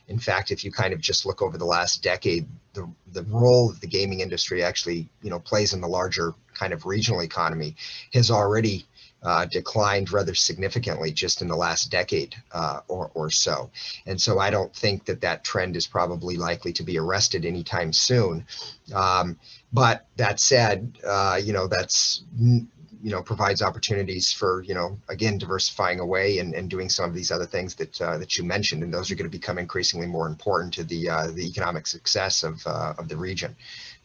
In fact, if you kind of just look over the last decade, the role that the gaming industry actually, plays in the larger kind of regional economy has already declined rather significantly just in the last decade or so. And so I don't think that trend is probably likely to be arrested anytime soon. But that said, that's provides opportunities for, again, diversifying away and doing some of these other things that you mentioned, and those are going to become increasingly more important to the economic success of the region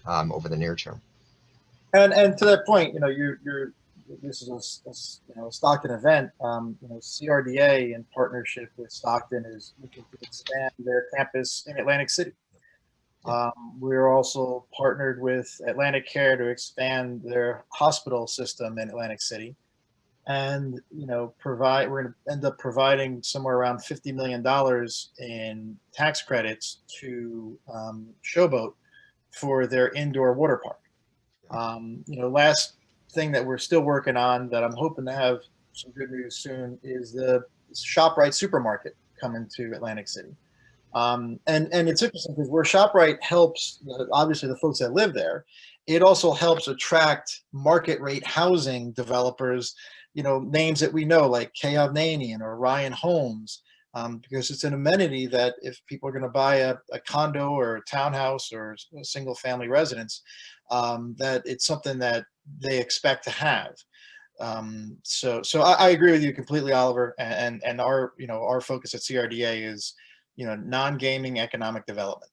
over the near term. And to that point, this is a Stockton event. CRDA, in partnership with Stockton, is looking to expand their campus in Atlantic City. We're also partnered with Atlantic Care to expand their hospital system in Atlantic City, and we're going to end up providing somewhere around $50 million in tax credits to Showboat for their indoor water park. Last thing that we're still working on that I'm hoping to have some good news soon is the ShopRite supermarket coming to Atlantic City. And it's interesting because where ShopRite helps, obviously, the folks that live there, it also helps attract market rate housing developers, names that we know like Kay Avnanian or Ryan Holmes, because it's an amenity that if people are going to buy a condo or a townhouse or a single family residence, that it's something that they expect to have. So I agree with you completely, Oliver. And our focus at CRDA is, non-gaming economic development.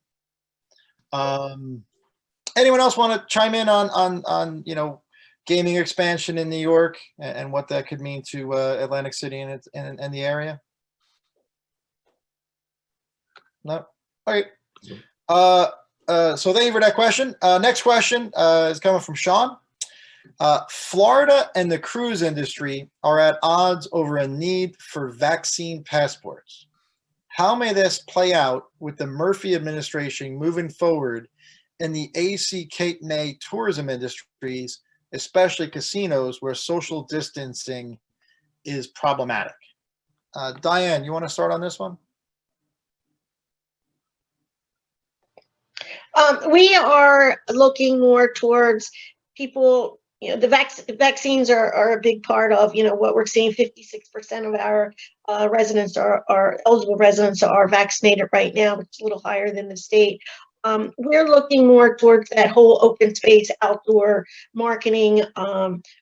Anyone else want to chime in on gaming expansion in New York and what that could mean to Atlantic City and the area? No. All right. So thank you for that question. Next question is coming from Sean. Florida and the cruise industry are at odds over a need for vaccine passports. How may this play out with the Murphy administration moving forward in the AC Cape May tourism industries, especially casinos where social distancing is problematic? Diane, you want to start on this one? We are looking more towards people, the vaccines are a big part of, what we're seeing. 56% of our residents are eligible residents are vaccinated right now, which is a little higher than the state. We're looking more towards that whole open space outdoor marketing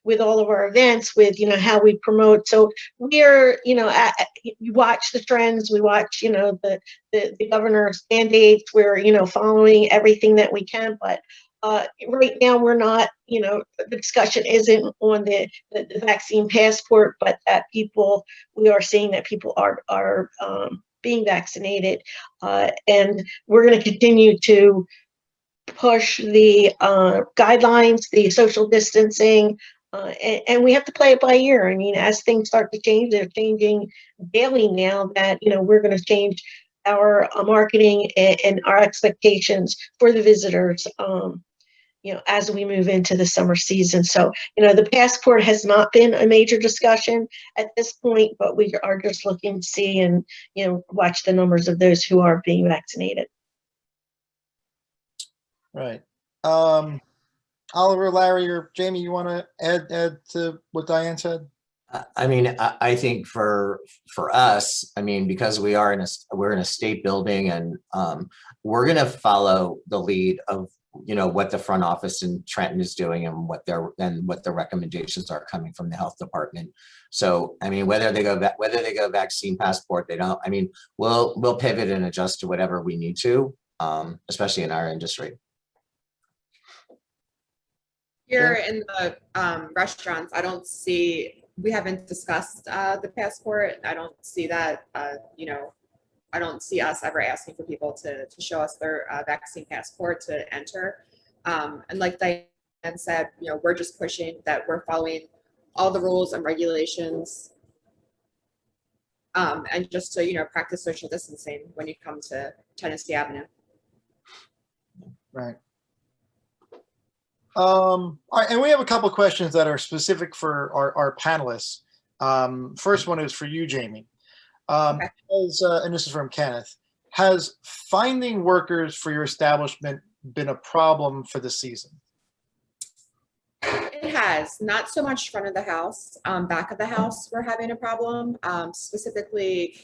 with all of our events, with how we promote. So we're we watch the trends, we watch the governor's mandates. We're following everything that we can, but right now we're not. The discussion isn't on the vaccine passport, but that we are seeing that people are being vaccinated, and we're going to continue to push the guidelines, the social distancing, and we have to play it by ear. I mean, as things start to change, they're changing daily now. That we're going to change our marketing and our expectations for the visitors. as we move into the summer season. So, the passport has not been a major discussion at this point, but we are just looking to see and, watch the numbers of those who are being vaccinated. Right. Oliver, Larry, or Jamie, you want to add to what Diane said? I mean, I think for us, I mean, because we're in a state building, and we're going to follow the lead of what the front office in Trenton is doing, and what the recommendations are coming from the health department. So I mean, whether they go vaccine passport, they don't. I mean, we'll pivot and adjust to whatever we need to, especially in our industry. Here in the restaurants, we haven't discussed the passport. I don't see that, I don't see us ever asking for people to show us their vaccine passport to enter. And like Diane said, we're just pushing that we're following all the rules and regulations, and just to, practice social distancing when you come to Tennessee Avenue. Right. All right, and we have a couple of questions that are specific for our panelists. First one is for you, Jamie. Okay. And this is from Kenneth. Has finding workers for your establishment been a problem for the season? It has, not so much front of the house, back of the house, we're having a problem. Specifically,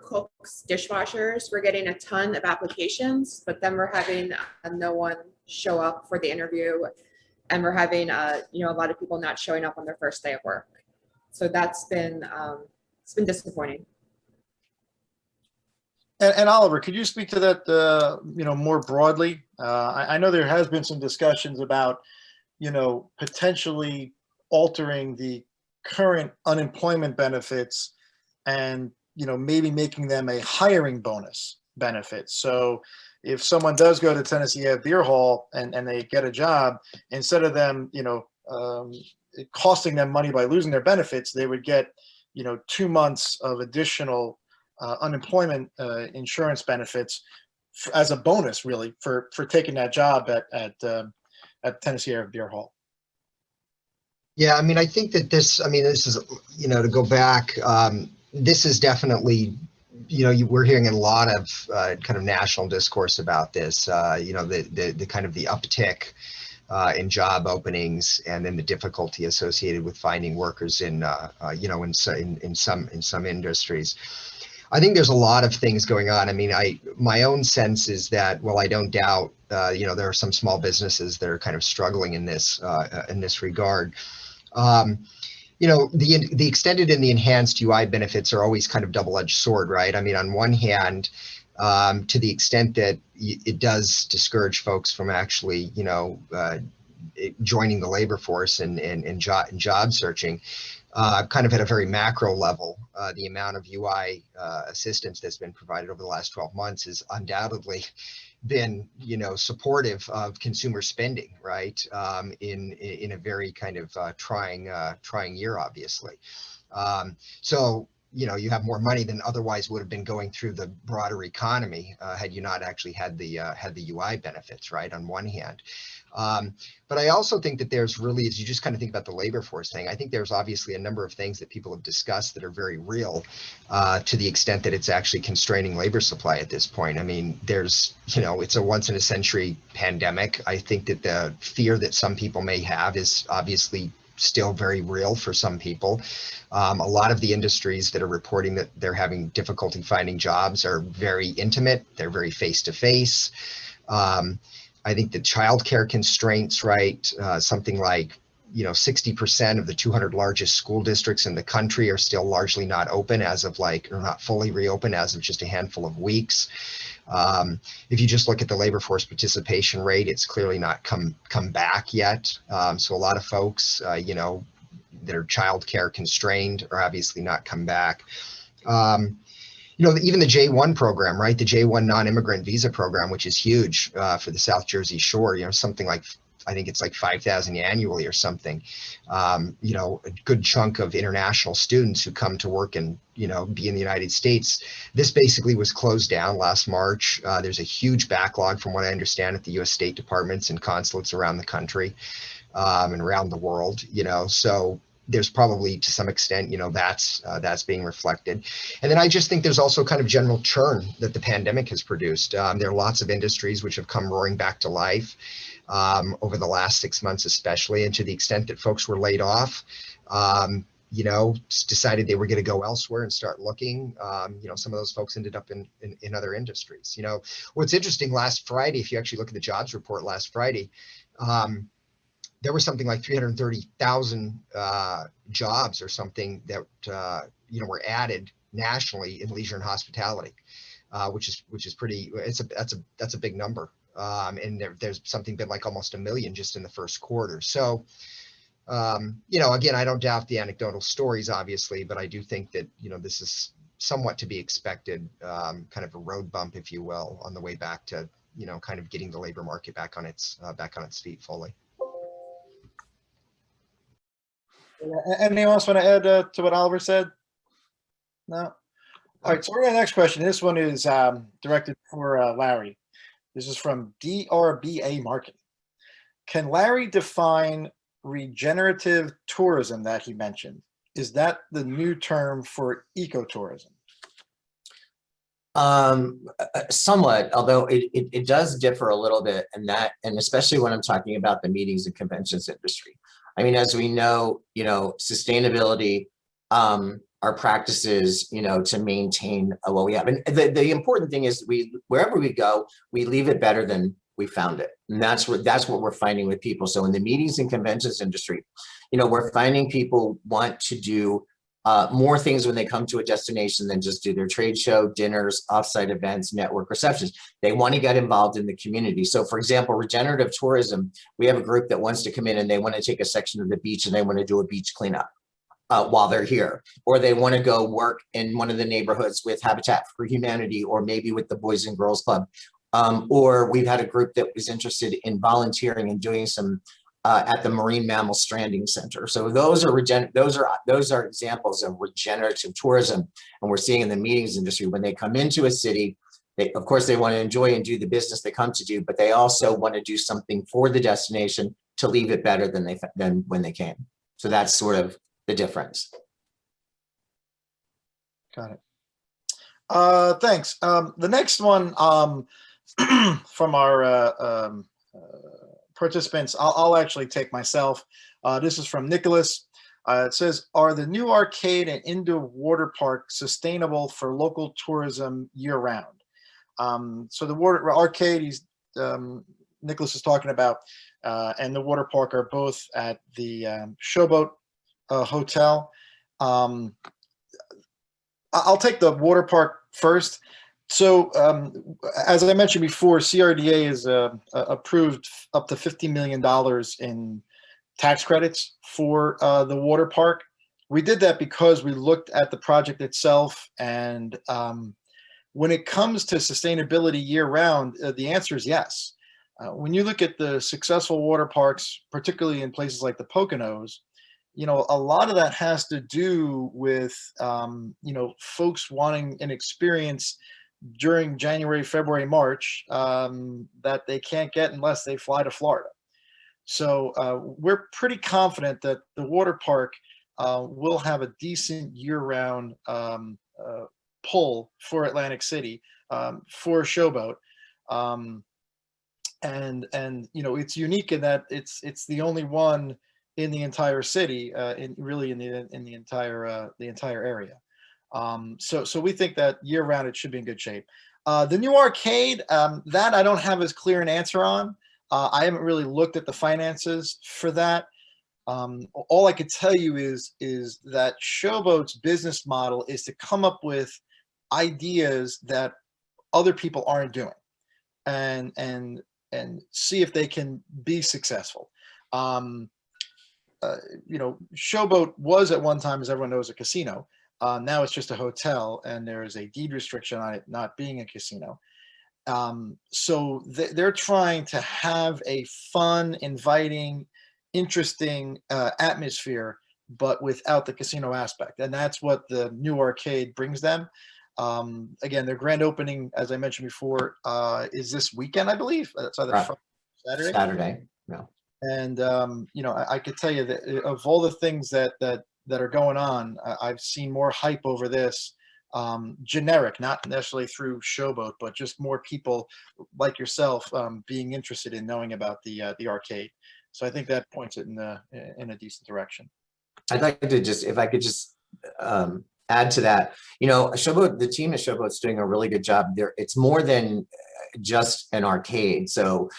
cooks, dishwashers, we're getting a ton of applications, but then we're having no one show up for the interview, and we're having a lot of people not showing up on their first day of work. So that's been it's been disappointing. And Oliver, could you speak to that more broadly? I know there has been some discussions about potentially altering the current unemployment benefits and maybe making them a hiring bonus benefit. So if someone does go to Tennessee Ave Beer Hall and they get a job, instead of them, costing them money by losing their benefits, they would get, 2 months of additional unemployment insurance benefits as a bonus, really, for taking that job at Tennessee Ave Beer Hall. Yeah, I mean, I think that this is, to go back, this is definitely, we're hearing a lot of kind of national discourse about this, the kind of the uptick in job openings, and then the difficulty associated with finding workers in some industries. I think there's a lot of things going on. I mean, my own sense is that, well, I don't doubt, there are some small businesses that are kind of struggling in this regard. The extended and the enhanced UI benefits are always kind of double-edged sword, right? I mean, on one hand, to the extent that it does discourage folks from actually, joining the labor force and job searching, kind of at a very macro level, the amount of UI assistance that's been provided over the last 12 months has undoubtedly been, supportive of consumer spending, right? In a very kind of trying year, obviously. So, you have more money than otherwise would have been going through the broader economy had you not actually had the UI benefits, right? On one hand. But I also think that there's really, as you just kind of think about the labor force thing, I think there's obviously a number of things that people have discussed that are very real to the extent that it's actually constraining labor supply at this point. I mean, there's, it's a once in a century pandemic. I think that the fear that some people may have is obviously still very real for some people. A lot of the industries that are reporting that they're having difficulty finding jobs are very intimate. They're very face-to-face. I think the childcare constraints, right? Something like, 60% of the 200 largest school districts in the country are still largely not open or not fully reopened as of just a handful of weeks. If you just look at the labor force participation rate, it's clearly not come back yet. So a lot of folks, that are childcare constrained are obviously not come back. Even the J1 program, right? The J1 non-immigrant visa program, which is huge for the South Jersey Shore, something like I think it's like 5,000 annually or something. You know, a good chunk of international students who come to work and, you know, be in the United States. This basically was closed down last March. There's a huge backlog, from what I understand, at the U.S. State Departments and consulates around the country and around the world. You know, so there's probably to some extent, you know, that's being reflected. And then I just think there's also kind of general churn that the pandemic has produced. There are lots of industries which have come roaring back to life over the last 6 months, especially, and to the extent that folks were laid off, you know, decided they were going to go elsewhere and start looking. You know, some of those folks ended up in other industries. You know, what's interesting, last Friday, if you actually look at the jobs report last Friday, there were something like 330,000 jobs or something that you know, were added nationally in leisure and hospitality, which is pretty. That's a big number, and there's something been like almost 1 million just in the first quarter. So, you know, again, I don't doubt the anecdotal stories, obviously, but I do think that, you know, this is somewhat to be expected, kind of a road bump, if you will, on the way back to, you know, kind of getting the labor market back on its feet fully. Anyone else want to add to what Oliver said? No? All right, so we're on the next question. This one is directed for Larry. This is from DRBA Marketing. Can Larry define regenerative tourism that he mentioned? Is that the new term for ecotourism? Somewhat, although it does differ a little bit, and especially when I'm talking about the meetings and conventions industry. I mean, as we know, you know, sustainability are practices, you know, to maintain what we have. And the important thing is wherever we go, we leave it better than we found it. And that's what we're finding with people. So in the meetings and conventions industry, you know, we're finding people want to do more things when they come to a destination than just do their trade show, dinners, offsite events, network receptions. They want to get involved in the community. So for example, regenerative tourism, we have a group that wants to come in and they want to take a section of the beach and they want to do a beach cleanup while they're here. Or they want to go work in one of the neighborhoods with Habitat for Humanity, or maybe with the Boys and Girls Club. Or we've had a group that was interested in volunteering and doing some at the Marine Mammal Stranding Center. So those are examples of regenerative tourism, and we're seeing in the meetings industry when they come into a city, of course they want to enjoy and do the business they come to do, but they also want to do something for the destination to leave it better than when they came. So that's sort of the difference. Got it. Thanks. The next one from our participants, I'll actually take myself. This is from Nicholas. It says, are the new arcade and indoor water park sustainable for local tourism year round? So the water arcade Nicholas is talking about, and the water park are both at the Showboat Hotel. I'll take the water park first. So as I mentioned before, CRDA has approved up to $50 million in tax credits for the water park. We did that because we looked at the project itself, and when it comes to sustainability year round, the answer is yes. When you look at the successful water parks, particularly in places like the Poconos, you know, a lot of that has to do with, you know, folks wanting an experience during January, February, March that they can't get unless they fly to Florida. So we're pretty confident that the water park will have a decent year-round pull for Atlantic City for Showboat. And you know, it's unique in that it's the only one in the entire city, in the entire area. So we think that year round it should be in good shape. The new arcade, that I don't have as clear an answer on. I haven't really looked at the finances for that. All I could tell you is that Showboat's business model is to come up with ideas that other people aren't doing, and see if they can be successful. You know, Showboat was at one time, as everyone knows, a casino. Now it's just a hotel, and there is a deed restriction on it not being a casino. So they're trying to have a fun, inviting, interesting atmosphere, but without the casino aspect. And that's what the new arcade brings them. Again, their grand opening, as I mentioned before, is this weekend, I believe. It's either Right. Friday or Saturday. Saturday. Yeah. And I could tell you that of all the things that are going on, I've seen more hype over this. Generic, not necessarily through Showboat, but just more people like yourself being interested in knowing about the arcade. So I think that points it in a decent direction. I'd like to just, if I could just add to that, Showboat, the team at Showboat's doing a really good job there. It's more than just an arcade. So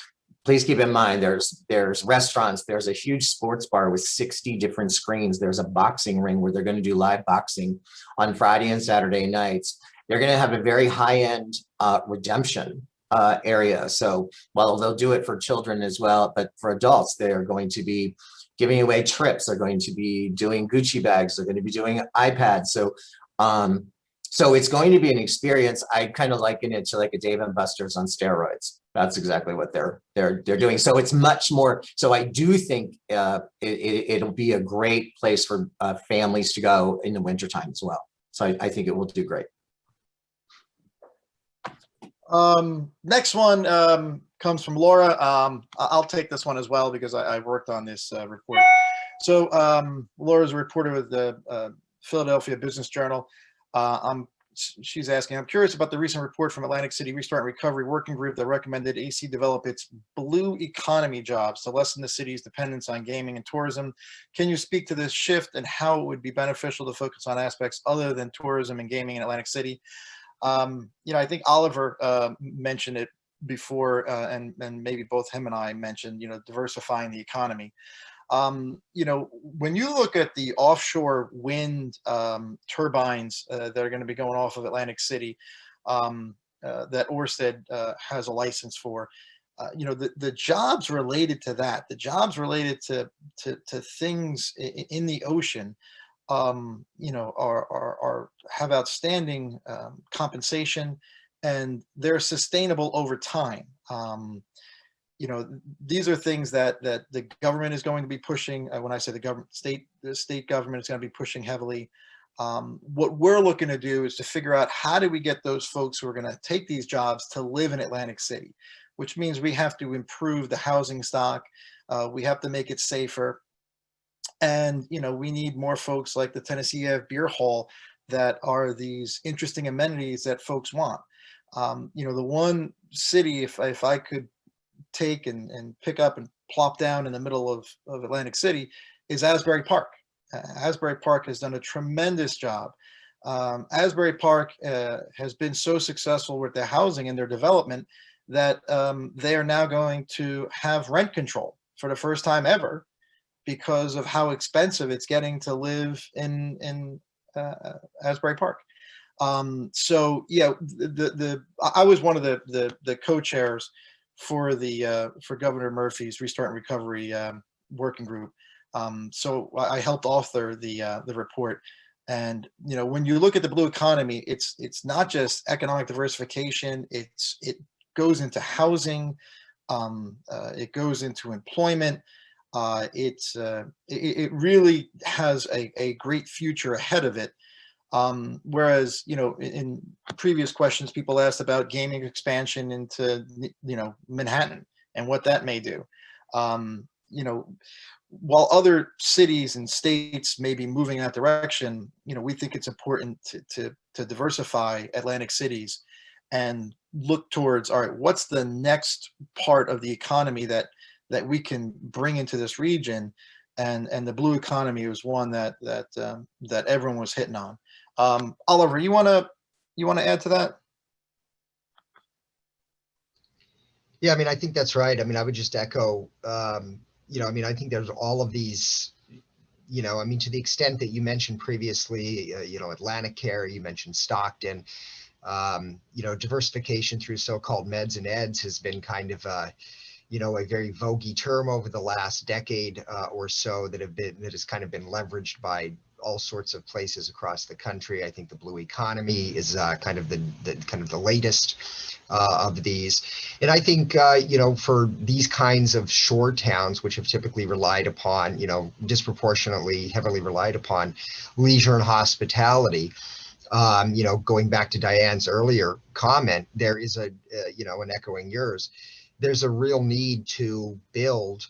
please keep in mind, there's restaurants, there's a huge sports bar with 60 different screens. There's a boxing ring where they're going to do live boxing on Friday and Saturday nights. They're going to have a very high-end redemption area. So while they'll do it for children as well, but for adults, they're going to be giving away trips. They're going to be doing Gucci bags. They're going to be doing iPads. So it's going to be an experience. I kind of liken it to like a Dave and Buster's on steroids. That's exactly what they're doing. So it's much more. So I do think it'll be a great place for families to go in the wintertime as well. So I think it will do great. Next one comes from Laura. I'll take this one as well because I worked on this report. So Laura's a reporter with the Philadelphia Business Journal. She's asking, I'm curious about the recent report from Atlantic City Restart and Recovery Working Group that recommended AC develop its blue economy jobs to lessen the city's dependence on gaming and tourism. Can you speak to this shift and how it would be beneficial to focus on aspects other than tourism and gaming in Atlantic City? I think Oliver mentioned it before, and maybe both him and I mentioned, diversifying the economy. When you look at the offshore wind turbines that are going to be going off of Atlantic City, that Ørsted has a license for, the jobs related to that, the jobs related to things in the ocean, have outstanding compensation, and they're sustainable over time. These are things that the government is going to be pushing. When I say the state government is going to be pushing heavily. What we're looking to do is to figure out how do we get those folks who are going to take these jobs to live in Atlantic City, which means we have to improve the housing stock. We have to make it safer. And, we need more folks like the Tennessee Ave Beer Hall that are these interesting amenities that folks want. The one city, if I could take and pick up and plop down in the middle of Atlantic City, is Asbury Park. Asbury Park has done a tremendous job. Asbury Park has been so successful with their housing and their development that they are now going to have rent control for the first time ever because of how expensive it's getting to live in Asbury Park. So yeah, I was one of the co-chairs for Governor Murphy's Restart and Recovery working group. So I helped author the report. And when you look at the blue economy, it's not just economic diversification. It goes into housing. It goes into employment. It really has a great future ahead of it. Whereas, in previous questions, people asked about gaming expansion into, Manhattan and what that may do. While other cities and states may be moving in that direction, we think it's important to diversify Atlantic cities and look towards, all right, what's the next part of the economy that we can bring into this region, and the blue economy was one that everyone was hitting on. Oliver, you want to add to that? Yeah, I think that's right. I would just echo, I think there's all of these, to the extent that you mentioned previously, Atlantic Care, you mentioned Stockton, diversification through so-called meds and eds has been kind of a very voguey term over the last decade or so that has kind of been leveraged by all sorts of places across the country. I think the blue economy is kind of the latest of these. And I think, for these kinds of shore towns, which have typically relied upon, disproportionately heavily relied upon leisure and hospitality, going back to Diane's earlier comment, there is and echoing yours, there's a real need to build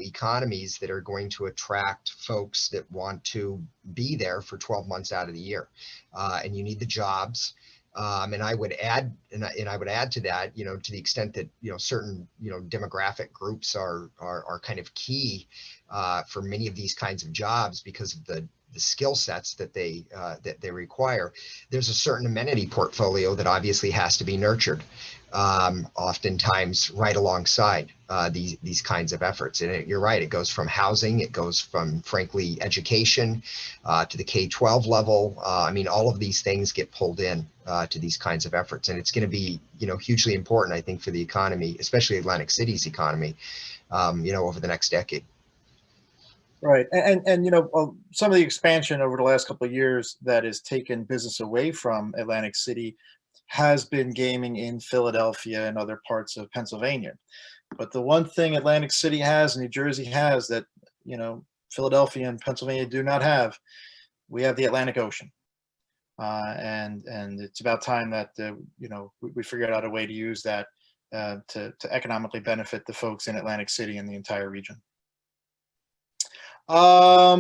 economies that are going to attract folks that want to be there for 12 months out of the year. And you need the jobs. And I would add, I would add to that, to the extent that, certain, demographic groups are kind of key for many of these kinds of jobs because of the skill sets that they require. There's a certain amenity portfolio that obviously has to be nurtured, oftentimes right alongside these kinds of efforts. And you're right, it goes from housing, it goes from, frankly, education to the K-12 level. All of these things get pulled in to these kinds of efforts, and it's going to be, hugely important, I think, for the economy, especially Atlantic City's economy, over the next decade. Right. And some of the expansion over the last couple of years that has taken business away from Atlantic City has been gaming in Philadelphia and other parts of Pennsylvania. But the one thing Atlantic City has, New Jersey has, that, Philadelphia and Pennsylvania do not have, we have the Atlantic Ocean. And it's about time that, we figured out a way to use that to economically benefit the folks in Atlantic City and the entire region. All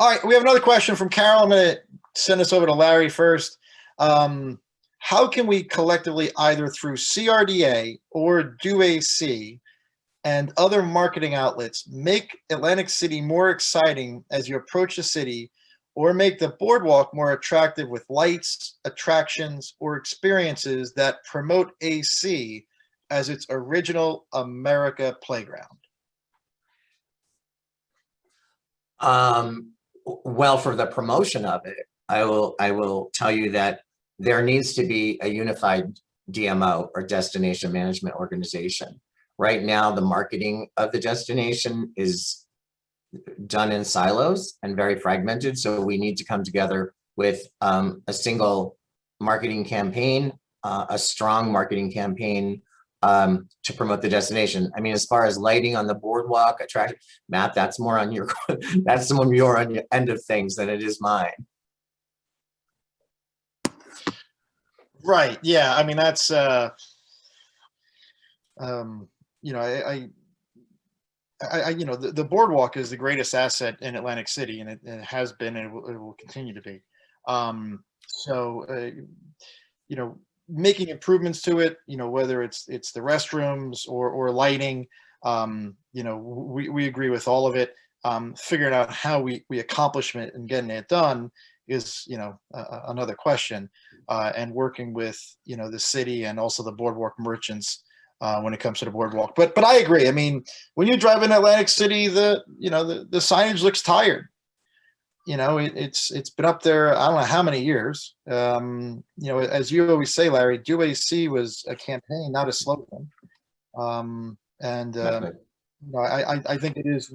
right, we have another question from Carol. I'm going to send this over to Larry first. How can we collectively, either through CRDA or DoAC and other marketing outlets, make Atlantic City more exciting as you approach the city, or make the boardwalk more attractive with lights, attractions, or experiences that promote AC as its original America playground? Well, for the promotion of it, I will tell you that there needs to be a unified DMO, or destination management organization. Right now, the marketing of the destination is done in silos and very fragmented. So we need to come together with a single marketing campaign, a strong marketing campaign to promote the destination. As far as lighting on the boardwalk, attraction, Matt, that's more on your that's more on your end of things than it is mine. Right. Yeah. That's the boardwalk is the greatest asset in Atlantic City, and it has been, and it will continue to be. Making improvements to it, whether it's the restrooms or lighting, we agree with all of it. Figuring out how we accomplish it and getting it done is, another question. And working with, the city and also the boardwalk merchants when it comes to the boardwalk. But I agree. When you drive in Atlantic City, the signage looks tired. It's been up there, I don't know how many years. As you always say, Larry, DoAC was a campaign, not a slogan. I think it is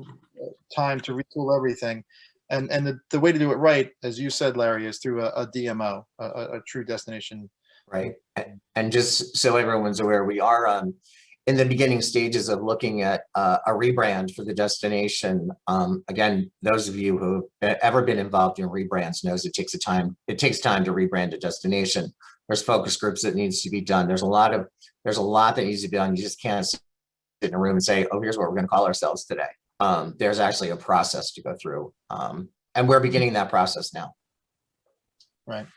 time to retool everything. And the way to do it right, as you said, Larry, is through a DMO, a true destination. Right. And just so everyone's aware, we are in the beginning stages of looking at a rebrand for the destination. Again, those of you who have ever been involved in rebrands knows it takes time to rebrand a destination. There's focus groups that needs to be done. There's a lot that needs to be done. You just can't sit in a room and say, oh, here's what we're going to call ourselves today. There's actually a process to go through. And we're beginning that process now. Right.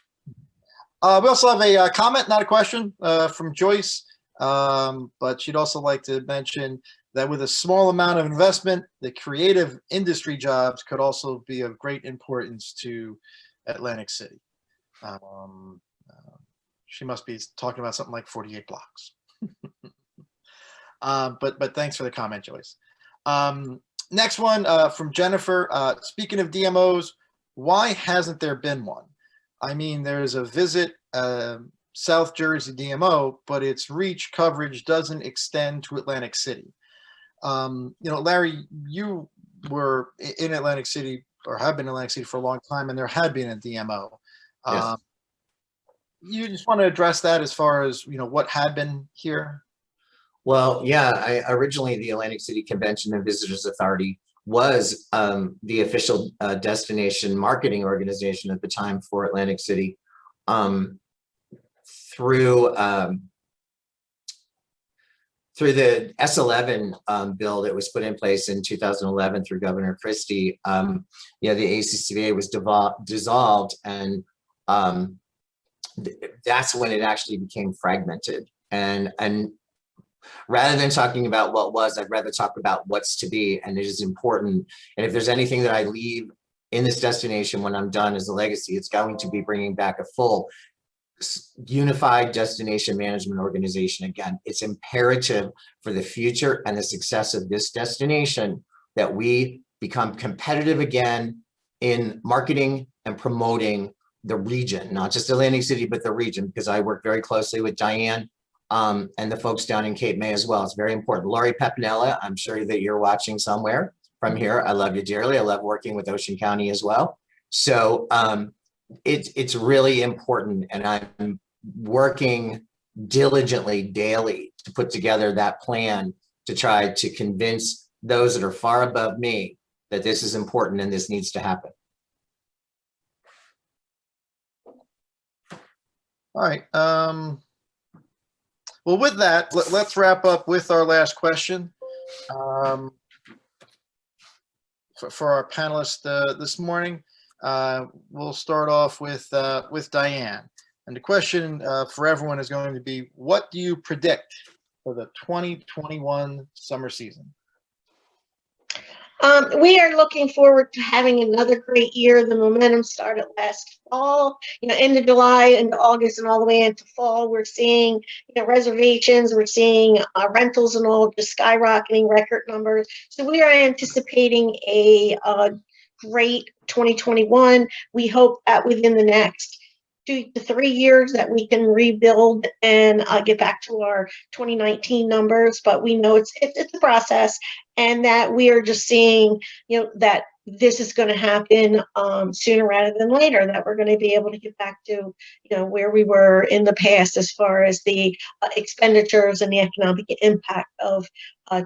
We also have a comment, not a question, from Joyce. But she'd also like to mention that with a small amount of investment, the creative industry jobs could also be of great importance to Atlantic City. She must be talking about something like 48 blocks. But thanks for the comment, Joyce. Next one from Jennifer. Speaking of DMOs, why hasn't there been one? There's a Visit South Jersey DMO, but its reach coverage doesn't extend to Atlantic City. Larry, you were in Atlantic City or have been in Atlantic City for a long time, and there had been a DMO. Yes. You just want to address that as far as, you know, what had been here? Well, yeah, originally the Atlantic City Convention and Visitors Authority was the official destination marketing organization at the time for Atlantic City. Through the S11 bill that was put in place in 2011 through Governor Christie, the ACCVA was dissolved, and that's when it actually became fragmented. And rather than talking about what was, I'd rather talk about what's to be, and it is important. And if there's anything that I leave in this destination when I'm done as a legacy, it's going to be bringing back a full unified destination management organization. Again, it's imperative for the future and the success of this destination that we become competitive again in marketing and promoting the region, not just Atlantic City, but the region, because I work very closely with Diane and the folks down in Cape May as well. It's very important. Laurie Pepinella, I'm sure that you're watching somewhere from here. I love you dearly. I love working with Ocean County as well. So it's really important, and I'm working diligently daily to put together that plan to try to convince those that are far above me that this is important and this needs to happen. All right. Well, with that, let's wrap up with our last question for our panelists this morning. We'll start off with Diane. And the question for everyone is going to be, what do you predict for the 2021 summer season? We are looking forward to having another great year. The momentum started last fall, end of July into August and all the way into fall. We're seeing, reservations, we're seeing rentals and all just skyrocketing record numbers. So we are anticipating a great 2021. We hope that within the next 2 to 3 years that we can rebuild and get back to our 2019 numbers, but we know it's a process, and that we are just seeing, that this is going to happen sooner rather than later, that we're going to be able to get back to, where we were in the past as far as the expenditures and the economic impact of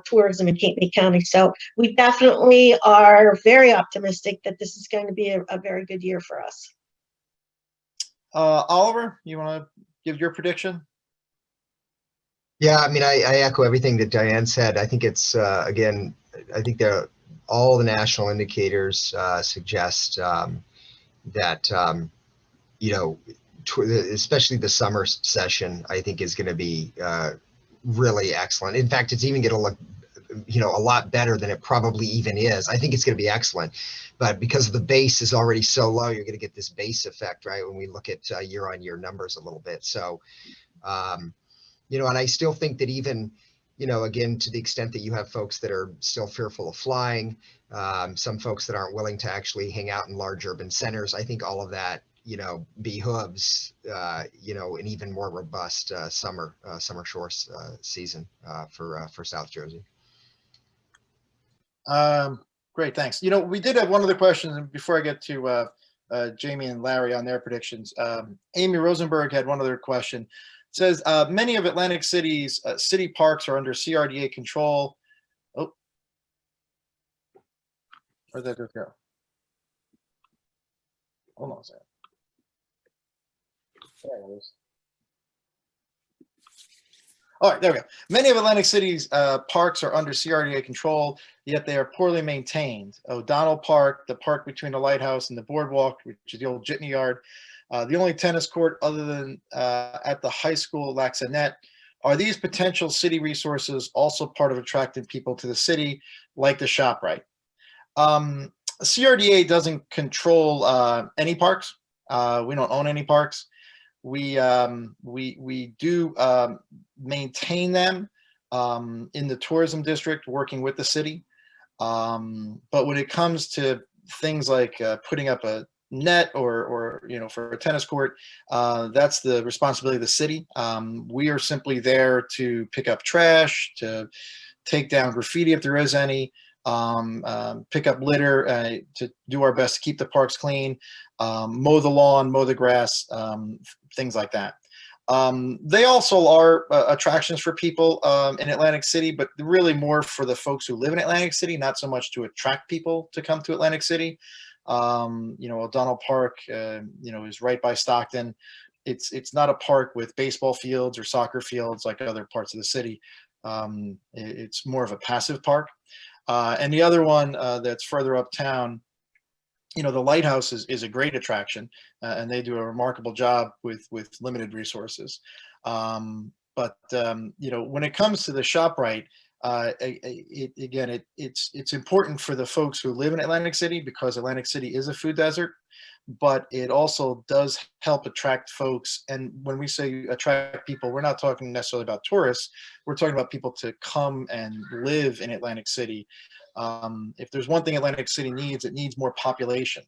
tourism in Cape May County. So we definitely are very optimistic that this is going to be a very good year for us. Oliver, you want to give your prediction? Yeah, I mean, I echo everything that Diane said. I think it's, again, I think all the national indicators suggest that, especially the summer session, I think is going to be really excellent. In fact, it's even going to look, a lot better than it probably even is. I think it's going to be excellent, but because the base is already so low, you're going to get this base effect, right? When we look at year-on-year numbers a little bit. So, and I still think that even, again, to the extent that you have folks that are still fearful of flying, some folks that aren't willing to actually hang out in large urban centers, I think all of that, behooves, an even more robust summer shore season for South Jersey. Great, thanks. We did have one other question before I get to Jamie and Larry on their predictions. Amy Rosenberg had one other question. It says, many of Atlantic City's city parks are under CRDA control. Oh, where'd that go? Hold on a second. There it is. All right, there we go. Many of Atlantic City's parks are under CRDA control, yet they are poorly maintained. O'Donnell Park, the park between the lighthouse and the boardwalk, which is the old Jitney Yard, the only tennis court other than at the high school lacks a net. Are these potential city resources also part of attracting people to the city, like the ShopRite? CRDA doesn't control any parks. We don't own any parks. We do maintain them in the tourism district, working with the city. But when it comes to things like putting up a net or for a tennis court, that's the responsibility of the city. We are simply there to pick up trash, to take down graffiti if there is any, pick up litter, to do our best to keep the parks clean, mow the lawn, mow the grass, things like that. They also are attractions for people in Atlantic City, but really more for the folks who live in Atlantic City, not so much to attract people to come to Atlantic City. O'Donnell Park, is right by Stockton. It's not a park with baseball fields or soccer fields like other parts of the city. It's more of a passive park. And the other one that's further uptown, the lighthouse is a great attraction, and they do a remarkable job with limited resources. But when it comes to the ShopRite, it's important for the folks who live in Atlantic City, because Atlantic City is a food desert, but it also does help attract folks. And when we say attract people, we're not talking necessarily about tourists. We're talking about people to come and live in Atlantic City. If there's one thing Atlantic City needs, it needs more population.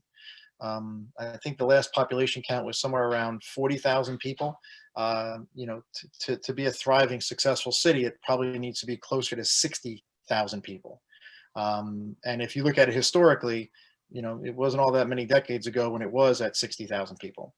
I think the last population count was somewhere around 40,000 people. To be a thriving, successful city, it probably needs to be closer to 60,000 people. And if you look at it historically, it wasn't all that many decades ago when it was at 60,000 people.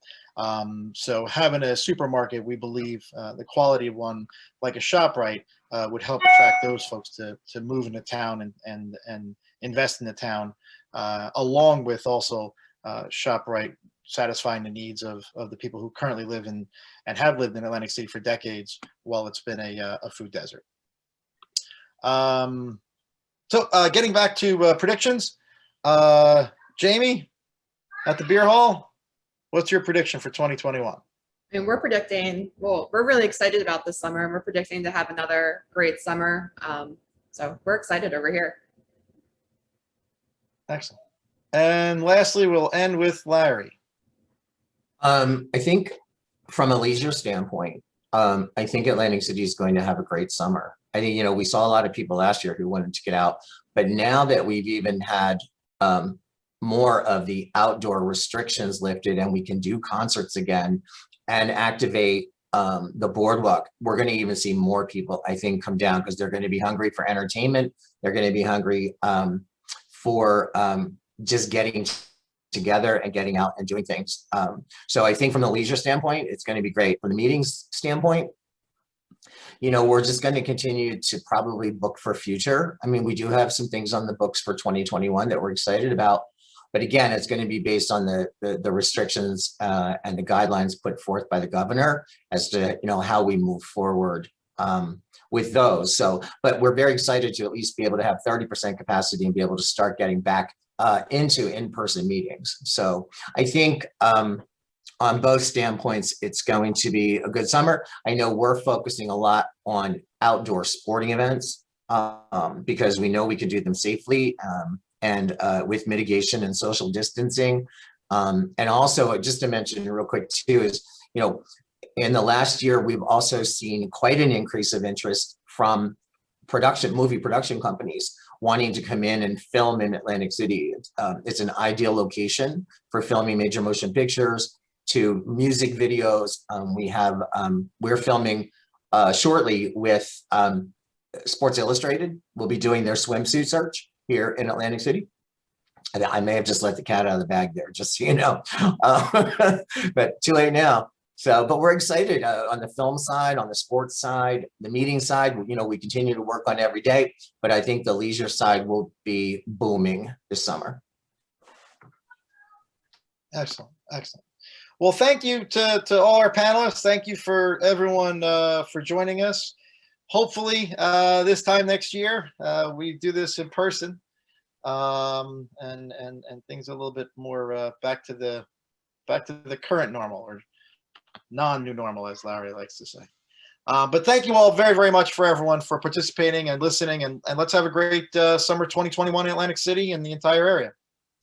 So having a supermarket, we believe the quality of one like a ShopRite would help attract those folks to move into town and invest in the town, along with also ShopRite satisfying the needs of the people who currently live in and have lived in Atlantic City for decades while it's been a food desert. So getting back to predictions, Jamie, at the beer hall, what's your prediction for 2021? And we're predicting, we're really excited about this summer, and we're predicting to have another great summer. So we're excited over here. Excellent. And lastly, we'll end with Larry. I think from a leisure standpoint, I think Atlantic City is going to have a great summer. I think, we saw a lot of people last year who wanted to get out, but now that we've even had more of the outdoor restrictions lifted and we can do concerts again and activate the boardwalk, we're going to even see more people, I think, come down, because they're going to be hungry for entertainment. They're going to be hungry for just getting together and getting out and doing things. So I think from the leisure standpoint, it's going to be great. From the meetings standpoint, we're just going to continue to probably book for future. I mean, we do have some things on the books for 2021 that we're excited about. But again, it's going to be based on the restrictions and the guidelines put forth by the governor as to, how we move forward with those. So, but we're very excited to at least be able to have 30% capacity and be able to start getting back into in-person meetings. So I think on both standpoints, it's going to be a good summer. I know we're focusing a lot on outdoor sporting events because we know we can do them safely and with mitigation and social distancing. And also, just to mention real quick too, is, in the last year, we've also seen quite an increase of interest from movie production companies wanting to come in and film in Atlantic City. It's an ideal location for filming major motion pictures to music videos. We're filming shortly with Sports Illustrated. We'll be doing their swimsuit search here in Atlantic City. I may have just let the cat out of the bag there, just so you know, but too late now. So, but we're excited on the film side, on the sports side, the meeting side. We continue to work on every day, but I think the leisure side will be booming this summer. Excellent, excellent. Well, thank you to all our panelists. Thank you for everyone for joining us. Hopefully, this time next year, we do this in person, and things a little bit more back to the current normal, or non-new normal, as Larry likes to say. But thank you all very, very much for everyone for participating and listening, and let's have a great summer 2021 in Atlantic City and the entire area.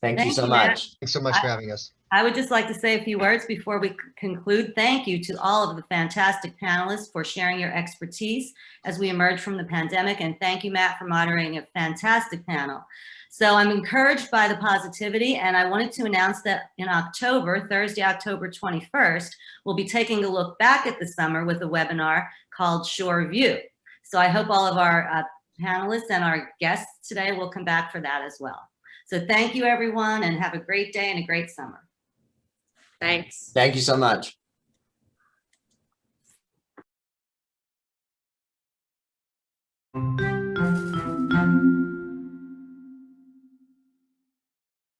Thank you so much. Thanks so much for having us. I would just like to say a few words before we conclude. Thank you to all of the fantastic panelists for sharing your expertise as we emerge from the pandemic. And thank you, Matt, for moderating a fantastic panel. So I'm encouraged by the positivity, and I wanted to announce that in October, Thursday, October 21st, we'll be taking a look back at the summer with a webinar called Shore View. So I hope all of our panelists and our guests today will come back for that as well. So thank you, everyone, and have a great day and a great summer. Thanks. Thank you so much.